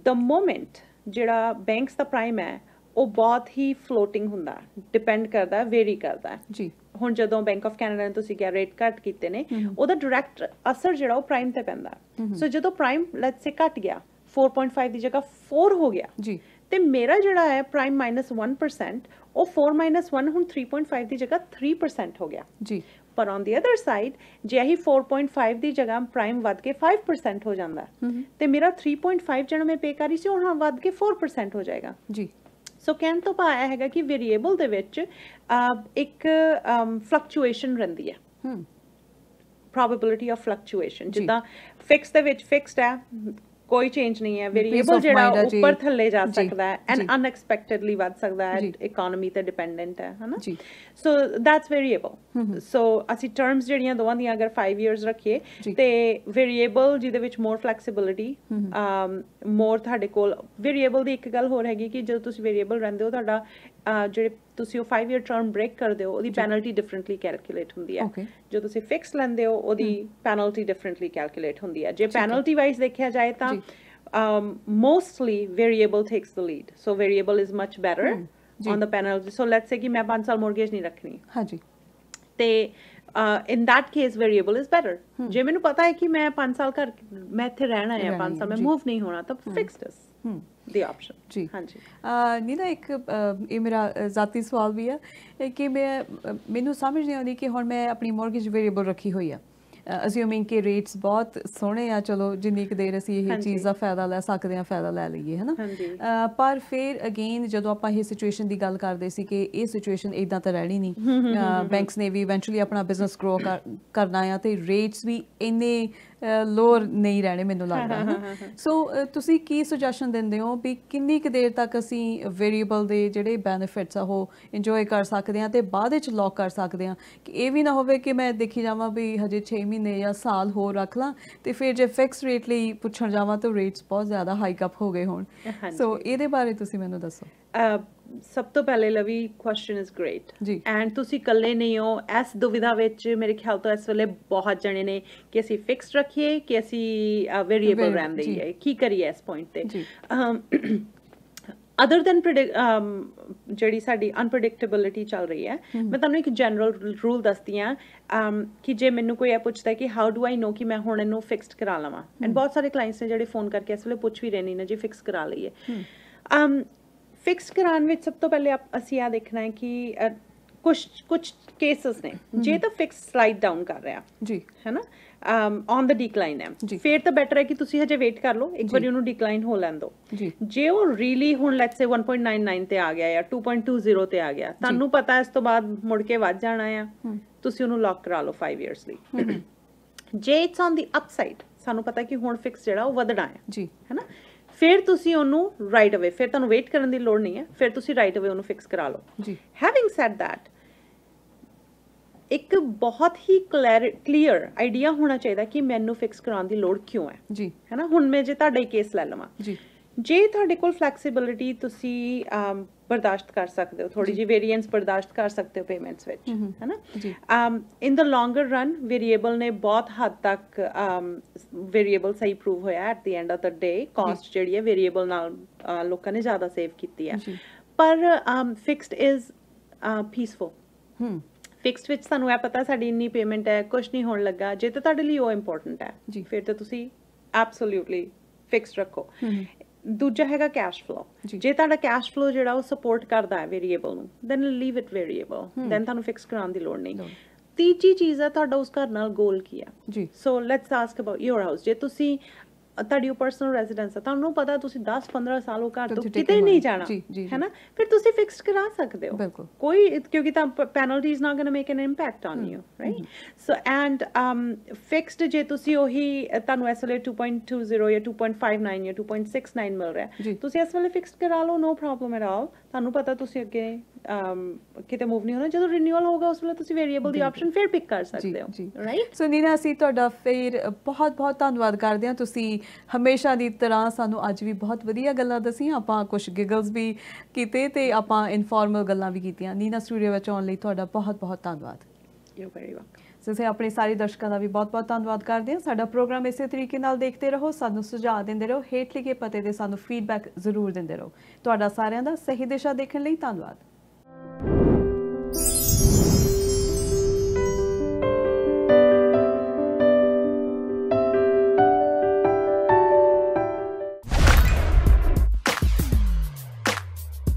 the moment ਜਿਹੜਾ ਬੈਂਕਸ ਦਾ prime ਹੈ ਉਹ ਬਹੁਤ ਹੀ ਫਲੋਟਿੰਗ ਹੁੰਦਾ ਡਿਪੈਂਡ ਕਰਦਾ ਵੇਰੀ ਕਰਦਾ ਜੀ ਹੁਣ ਜਦੋਂ ਬੈਂਕ ਆਫ ਕੈਨੇਡਾ ਨੇ ਤੁਸੀਂ ਕਿਹਾ ਰੇਟ ਘੱਟ ਕੀਤੇ ਨੇ ਉਹਦਾ ਡਾਇਰੈਕਟ ਅਸਰ ਜਿਹੜਾ ਉਹ ਪ੍ਰਾਈਮ ਤੇ ਪੈਂਦਾ ਸੋ ਜਦੋਂ ਪ੍ਰਾਈਮ ਲੈਟਸ ਸੇ ਘਟ ਗਿਆ 4.5 ਦੀ ਜਗ੍ਹਾ 4 ਹੋ ਗਿਆ ਜੀ ਤੇ ਮੇਰਾ ਜਿਹੜਾ ਹੈ ਪ੍ਰਾਈਮ -1% ਉਹ 4 - 1 ਹੁਣ 3.5 ਦੀ ਜਗ੍ਹਾ 3% ਹੋ ਗਿਆ ਜੀ ਪਰ ਔਨ ਦੀ ਅਦਰ ਸਾਈਡ ਜੇ ਇਹੀ 4.5 ਦੀ ਜਗ੍ਹਾ ਪ੍ਰਾਈਮ ਵੱਧ ਕੇ 5% ਹੋ ਜਾਂਦਾ ਤੇ ਮੇਰਾ 3.5 ਜਿਹੜਾ ਮੈਂ ਪੇ ਕਰੀ ਸੀ ਉਹ ਹੁਣ ਵੱਧ ਕੇ 4% ਹੋ ਜਾਏਗਾ ਜੀ ਸੋ ਕਹਿਣ ਤੋਂ ਭਾਵ ਇਹ ਹੈਗਾ ਕਿ ਵੇਰੀਏਬਲ ਦੇ ਵਿੱਚ ਇੱਕ ਫਲਕਚੁਏਸ਼ਨ ਰਹਿੰਦੀ ਹੈ ਪ੍ਰੋਬੇਬਿਲਿਟੀ ਆਫ ਫਲਕਚੁਏਸ਼ਨ ਜਿੱਦਾਂ ਫਿਕਸ ਦੇ ਵਿੱਚ ਫਿਕਸਡ ਹੈ ਕੋਈ ਚੇਂਜ ਨਹੀਂ ਹੈ ਵੇਰੀਏਬਲ ਜਿਹੜਾ ਉੱਪਰ ਥੱਲੇ ਜਾ ਸਕਦਾ ਹੈ ਐਂਡ ਅਨਐਕਸਪੈਕਟਡਲੀ ਵੱਧ ਸਕਦਾ ਹੈ ਇਕਨੋਮੀ ਤੇ ਡਿਪੈਂਡੈਂਟ ਹੈ ਹਨਾ ਸੋ ਦੈਟਸ ਵੇਰੀਏਬਲ ਸੋ ਅਸੀਂ ਟਰਮਸ ਜਿਹੜੀਆਂ ਦੋਵਾਂ ਦੀਆਂ ਅਗਰ 5 ਇਅਰਸ ਰੱਖੀਏ ਤੇ ਵੇਰੀਏਬਲ ਜਿਹਦੇ ਵਿੱਚ ਮੋਰ ਫਲੈਕਸੀਬਿਲਿਟੀ ਮੋਰ ਤੁਹਾਡੇ ਕੋਲ ਵੇਰੀਏਬਲ ਦੀ ਇੱਕ ਗੱਲ ਹੋਰ ਹੈਗੀ ਕਿ ਜਦੋਂ ਤੁਸੀਂ ਵੇਰੀਏਬਲ ਰਹਿੰਦੇ ਹੋ ਤੁਹਾਡਾ ਜਿਹੜੇ ਤੁਸੀਂ ਉਹ 5 ਇਅਰ ਟਰਮ ਬ੍ਰੇਕ ਕਰਦੇ ਹੋ ਉਹਦੀ ਪੈਨਲਟੀ ਡਿਫਰੈਂਟਲੀ ਕੈਲਕੂਲੇਟ ਹੁੰਦੀ ਹੈ ਜੋ ਤੁਸੀਂ ਫਿਕਸ ਲੈਂਦੇ ਹੋ ਉਹਦੀ ਪੈਨਲਟੀ ਡਿਫਰੈਂਟਲੀ ਕੈਲਕੂਲੇਟ ਹੁੰਦੀ ਹੈ ਜੇ ਪੈਨਲਟੀ ਵਾਈਜ਼ ਦੇਖਿਆ ਜਾਏ ਤਾਂ mostly variable takes the lead so variable is much better on the penalty so let's say कि मैं 5 साल mortgage नहीं रखनी हाँ जी ते in that case variable is better जे मैंने पता है कि मैं 5 साल कर मैं इत्थे रहना है 5 साल में move नहीं होना तब fixed is the option जी हाँ जी
नीना एक ये मेरा ज़ाती सवाल भी है कि मैनू समझ नहीं आती कि हुण मैं अपनी mortgage variable रखी हुई है ਅਸਿਊਮਿੰਗ ਕਿ ਰੇਟਸ ਬਹੁਤ ਸੋਹਣੇ ਆ ਚਲੋ ਜਿੰਨੀ ਕੁ ਦੇਰ ਅਸੀਂ ਇਹ ਚੀਜ਼ ਦਾ ਫਾਇਦਾ ਲੈ ਸਕਦੇ ਹਾਂ ਫਾਇਦਾ ਲੈ ਲਈਏ ਹੈ ਨਾ ਪਰ ਫਿਰ ਅਗੇਨ ਜਦੋਂ ਆਪਾਂ ਇਹ ਸਿਚੁਏਸ਼ਨ ਦੀ ਗੱਲ ਕਰਦੇ ਸੀ ਕਿ ਇਹ ਸਿਚੁਏਸ਼ਨ ਇਦਾਂ ਤਾਂ ਰਹਿਣੀ ਨਹੀਂ ਬੈਂਕਸ ਨੇ ਵੀ ਇਵੈਂਚੁਅਲੀ ਆਪਣਾ ਬਿਜ਼ਨਸ ਗਰੋ ਕਰਨਾ ਆ ਤੇ ਰੇਟਸ ਵੀ ਇੰਨੇ ਲੋਅਰ ਨਹੀਂ ਰਹਿਣੇ ਮੈਨੂੰ ਲੱਗਦਾ ਸੋ ਤੁਸੀਂ ਕੀ ਸੁਜੈਸ਼ਨ ਦਿੰਦੇ ਹੋ ਵੀ ਕਿੰਨੀ ਕੁ ਦੇਰ ਤੱਕ ਅਸੀਂ ਵੇਰੀਏਬਲ ਦੇ ਜਿਹੜੇ ਬੈਨੀਫਿਟਸ ਆ ਉਹ ਇੰਜੋਏ ਕਰ ਸਕਦੇ ਹਾਂ ਤੇ ਬਾਅਦ ਵਿੱਚ ਲੌਕ ਕਰ ਸਕਦੇ ਹਾਂ ਕਿ ਇਹ ਵੀ ਨਾ ਹੋਵੇ ਕਿ ਮੈਂ ਦੇਖੀ ਜਾਵਾਂ ਵੀ ਹਜੇ 6 ਮਹੀਨੇ ਜਾਂ ਸਾਲ ਹੋਰ ਰੱਖ ਲਾਂ ਤੇ ਫਿਰ ਜੇ ਫਿਕਸ ਰੇਟ ਲਈ ਪੁੱਛਣ ਜਾਵਾਂ ਤਾਂ ਰੇਟਸ ਬਹੁਤ ਜ਼ਿਆਦਾ ਹਾਈਕ ਅਪ ਹੋ ਗਏ ਹੋਣ ਸੋ ਇਹਦੇ ਬਾਰੇ ਤੁਸੀਂ ਮੈਨੂੰ ਦੱਸੋ
ਸਭ ਤੋਂ ਪਹਿਲੇ ਲਵੀ ਕੁਐਸਚਨ ਇਜ਼ ਗ੍ਰੇਟ
ਜੀ
ਐਂਡ ਤੁਸੀਂ ਇਕੱਲੇ ਨਹੀਂ ਹੋ ਇਸ ਦੁਵਿਧਾ ਵਿੱਚ ਮੇਰੇ ਖਿਆਲ ਤੋਂ ਇਸ ਵੇਲੇ ਬਹੁਤ ਜਣੇ ਨੇ ਕਿ ਅਸੀਂ ਫਿਕਸਡ ਰੱਖੀਏ ਕਿ ਅਸੀਂ ਵੇਰੀਏਬਲ ਰਹਿਣ ਦੇਈਏ ਕੀ ਕਰੀਏ ਇਸ ਪੁਆਇੰਟ ਤੇ ਅਦਰ ਦੈਨ ਜਿਹੜੀ ਸਾਡੀ ਅਨਪ੍ਰੈਡਿਕਟੇਬਿਲਿਟੀ ਚੱਲ ਰਹੀ ਹੈ ਮੈਂ ਤੁਹਾਨੂੰ ਇੱਕ ਜਨਰਲ ਰੂਲ ਦੱਸਦੀ ਹਾਂ ਕਿ ਜੇ ਮੈਨੂੰ ਕੋਈ ਇਹ ਪੁੱਛਦਾ ਕਿ ਹਾਊ ਡੂ ਆਈ ਨੋ ਕਿ ਮੈਂ ਹੁਣ ਇਹਨੂੰ ਫਿਕਸਡ ਕਰਾ ਲਵਾਂ ਐਂਡ ਬਹੁਤ ਸਾਰੇ ਕਲਾਇੰਟਸ ਨੇ ਜਿਹੜੇ ਫੋਨ ਕਰਕੇ ਇਸ ਵੇਲੇ ਪੁੱਛ ਵੀ ਰਹੇ ਨੇ ਨਾ ਜੀ ਫਿਕਸ ਕਰਾ ਲਈਏ ਫਿਕਸ ਕਰਾਉਣ ਵਿੱਚ ਸਭ ਤੋਂ ਪਹਿਲੇ ਅਸੀਂ ਇਹ ਦੇਖਣਾ ਹੈ ਕਿ ਕੁਝ ਕੇਸਸ ਨੇ ਜੇ ਤਾਂ ਫਿਕਸ ਸਲਾਈਡ ਡਾਊਨ ਕਰ ਰਿਹਾ ਜੀ ਹੈ ਨਾ ਔਨ ਦਾ ਡਿਕਲਾਈਨ ਹੈ ਫਿਰ ਤਾਂ ਬੈਟਰ ਹੈ ਕਿ ਤੁਸੀਂ ਹਜੇ ਵੇਟ ਕਰ ਲਓ ਇੱਕ ਵਾਰੀ ਉਹਨੂੰ ਡਿਕਲਾਈਨ ਹੋ ਲੈਣ ਦਿਓ ਜੇ ਉਹ ਰੀਲੀ ਹੁਣ ਲੈਟਸ ਸੇ 1.99 ਤੇ ਆ ਗਿਆ ਜਾਂ 2.20 ਤੇ ਆ ਗਿਆ ਤੁਹਾਨੂੰ ਪਤਾ ਇਸ ਤੋਂ ਬਾਅਦ ਮੁੜ ਕੇ ਵੱਧ ਜਾਣਾ ਆ ਤੁਸੀਂ ਉਹਨੂੰ ਲੌਕ ਕਰਾ ਲਓ 5 ਇਅਰਸ ਲਈ ਜੇ ਇਟਸ ਔਨ ਦੀ ਅਪਸਾਈਡ ਸਾਨੂੰ ਪਤਾ ਕਿ ਹੁਣ ਫਿਕਸ ਜਿਹੜਾ ਉਹ ਵਧਣਾ ਹੈ ਜੀ ਹੈ ਨਾ ਫਿਰ ਤੁਸੀਂ ਉਹਨੂੰ ਰਾਈਟ ਅਵੇ ਫਿਰ ਤੁਹਾਨੂੰ ਵੇਟ ਕਰਨ ਦੀ ਲੋੜ ਨਹੀਂ ਹੈ ਫਿਰ ਤੁਸੀਂ ਰਾਈਟ ਅਵੇ ਉਹਨੂੰ ਫਿਕਸ ਕਰਾ ਲਓ ਜੀ ਹੈਵਿੰਗ ਸੈਡ ਦੈਟ ਇੱਕ ਬਹੁਤ ਹੀ ਕਲੀਅਰ ਆਈਡੀਆ ਹੋਣਾ ਚਾਹੀਦਾ ਕਿ ਮੈਨੂੰ ਫਿਕਸ ਕਰਾਉਣ ਦੀ ਲੋੜ ਕਿਉਂ ਹੈ ਜੀ ਹੈ ਨਾ ਹੁਣ ਮੈਂ ਜੇ ਤੁਹਾਡਾ ਹੀ ਕੇਸ ਲੈ ਲਵਾਂ ਜੀ ਜੇ ਤੁਹਾਡੇ ਕੋਲ ਫਲੈਕਸੀਬਿਲਿਟੀ ਤੁਸੀਂ ਬਰਦਾਸ਼ਤ ਕਰ ਸਕਦੇ ਹੋ ਥੋੜੀ ਜਿਹੀ ਵੇਰੀਐਂਸ ਬਰਦਾਸ਼ਤ ਕਰ ਸਕਦੇ ਹੋ ਪੇਮੈਂਟਸ ਵਿੱਚ ਹੈ ਨਾ ਇਨ ਦਾ ਲੌਂਗਰ ਰਨ ਵੇਰੀਏਬਲ ਨੇ ਬਹੁਤ ਹੱਦ ਤੱਕ ਵੇਰੀਏਬਲ ਸਹੀ ਪ੍ਰੂਵ ਹੋਇਆ at the end of the day cost ਜਿਹੜੀ ਹੈ ਵੇਰੀਏਬਲ ਨਾਲ ਲੋਕਾਂ ਨੇ ਜ਼ਿਆਦਾ ਸੇਵ ਕੀਤੀ ਹੈ ਪਰ ਫਿਕਸਡ ਇਜ਼ ਪੀਸਫੁਲ ਫਿਕਸਡ ਵਿੱਚ ਸਾਨੂੰ ਇਹ ਪਤਾ ਸਾਡੀ ਇੰਨੀ ਪੇਮੈਂਟ ਹੈ ਕੁਝ ਨਹੀਂ ਹੋਣ ਲੱਗਾ ਜੇ ਤਾਂ ਤੁਹਾਡੇ ਲਈ ਉਹ ਇੰਪੋਰਟੈਂਟ ਹੈ ਫਿਰ ਤਾਂ ਤੁਸੀਂ ਐਬਸੋਲਿਊਟਲੀ ਫਿਕਸਡ ਰੱਖੋ ਦੂਜਾ ਹੈਗਾ ਕੈਸ਼ ਫਲੋ ਜੇ ਤੁਹਾਡਾ ਕੈਸ਼ ਫਲੋ ਜਿਹੜਾ ਉਹ ਸਪੋਰਟ ਕਰਦਾ ਹੈ ਵੇਰੀਏਬਲ ਨੂੰ then leave it variable then ਤੁਹਾਨੂੰ ਫਿਕਸ ਕਰਾਉਣ ਦੀ ਲੋੜ ਨਹੀਂ ਤੀਜੀ ਚੀਜ਼ ਹੈ ਤੁਹਾਡਾ ਉਸ ਘਰ ਨਾਲ ਗੋਲ ਕੀ ਹੈ ਜੀ so let's ask about your house ਜੇ ਤੁਸੀਂ ਤੁਹਾਡੀ ਪਰਸਨਲ ਰੈਜ਼ੀਡੈਂਸ ਹੈ ਤੁਹਾਨੂੰ ਪਤਾ ਤੁਸੀਂ 10-15 ਸਾਲ ਉਹ ਘਰ ਤੋਂ ਕਿਤੇ ਨਹੀਂ ਜਾਣਾ ਹੈ ਨਾ ਫਿਰ ਤੁਸੀਂ ਫਿਕਸਡ ਕਰਾ ਸਕਦੇ ਹੋ ਕੋਈ ਕਿਉਂਕਿ ਤਾਂ penalty is not going to make an impact on you right so and fixed ਜੇ ਤੁਸੀਂ ਉਹੀ ਤੁਹਾਨੂੰ ਇਸ ਵੇਲੇ 2.20 ਜਾਂ 2.59 ਜਾਂ 2.69 ਮਿਲ ਰਿਹਾ ਤੁਸੀਂ ਇਸ ਵੇਲੇ ਫਿਕਸਡ ਕਰਾ ਲਓ ਨੋ ਪ੍ਰੋਬਲਮ ਐਟ ਆਲ ਤੁਹਾਨੂੰ ਪਤਾ ਤੁਸੀਂ ਅੱਗੇ ਕਿਤੇ ਮੂਵ ਨਹੀਂ ਹੋਣਾ ਜਦੋਂ ਰੀਨਿਊਅਲ ਹੋਗਾ ਉਸ ਵੇਲੇ ਤੁਸੀਂ ਵੇਰੀਏਬਲ ਦੀ ਆਪਸ਼ਨ ਫਿਰ ਪਿਕ ਕਰ ਸਕਦੇ ਹੋ ਰਾਈਟ
ਸੋ ਨੀਨਾ ਅਸੀਂ ਤੁਹਾਡਾ ਫਿਰ ਬਹੁਤ ਬਹੁਤ ਧੰਨਵਾਦ ਕਰਦੇ ਹਾਂ ਤੁਸੀਂ ਹਮੇਸ਼ਾ ਦੀ ਤਰ੍ਹਾਂ ਸਾਨੂੰ ਅੱਜ ਵੀ ਬਹੁਤ ਵਧੀਆ ਗੱਲਾਂ ਦੱਸੀਆਂ ਆਪਾਂ ਕੁਝ ਗਿਗਲਸ ਵੀ ਕੀਤੇ ਤੇ ਆਪਾਂ ਇਨਫਾਰਮਲ ਗੱਲਾਂ ਵੀ ਕੀਤੀਆਂ ਨੀਨਾ ਸਟੂਡੀਓ ਵਿੱਚ ਆਉਣ ਲਈ ਤੁਹਾਡਾ ਬਹੁਤ ਬਹੁਤ ਧੰਨਵਾਦ
ਯੂ ਵੈਰੀ ਵੈਲਕਮ
ਅਸੀਂ ਆਪਣੇ ਸਾਰੇ ਦਰਸ਼ਕਾਂ ਦਾ ਵੀ ਬਹੁਤ-ਬਹੁਤ ਧੰਨਵਾਦ ਕਰਦੇ ਹਾਂ ਸਾਡਾ ਪ੍ਰੋਗਰਾਮ ਇਸੇ ਤਰੀਕੇ ਨਾਲ ਦੇਖਦੇ ਰਹੋ ਸਾਨੂੰ ਸੁਝਾਅ ਦਿੰਦੇ ਰਹੋ ਹੇਠ ਲਿਖੇ ਪਤੇ ਤੇ ਸਾਨੂੰ ਫੀਡਬੈਕ ਜ਼ਰੂਰ ਦਿੰਦੇ ਰਹੋ ਤੁਹਾਡਾ ਸਾਰਿਆਂ ਦਾ ਸਹੀ ਦਿਸ਼ਾ ਦੇਖਣ ਲਈ ਧੰਨਵਾਦ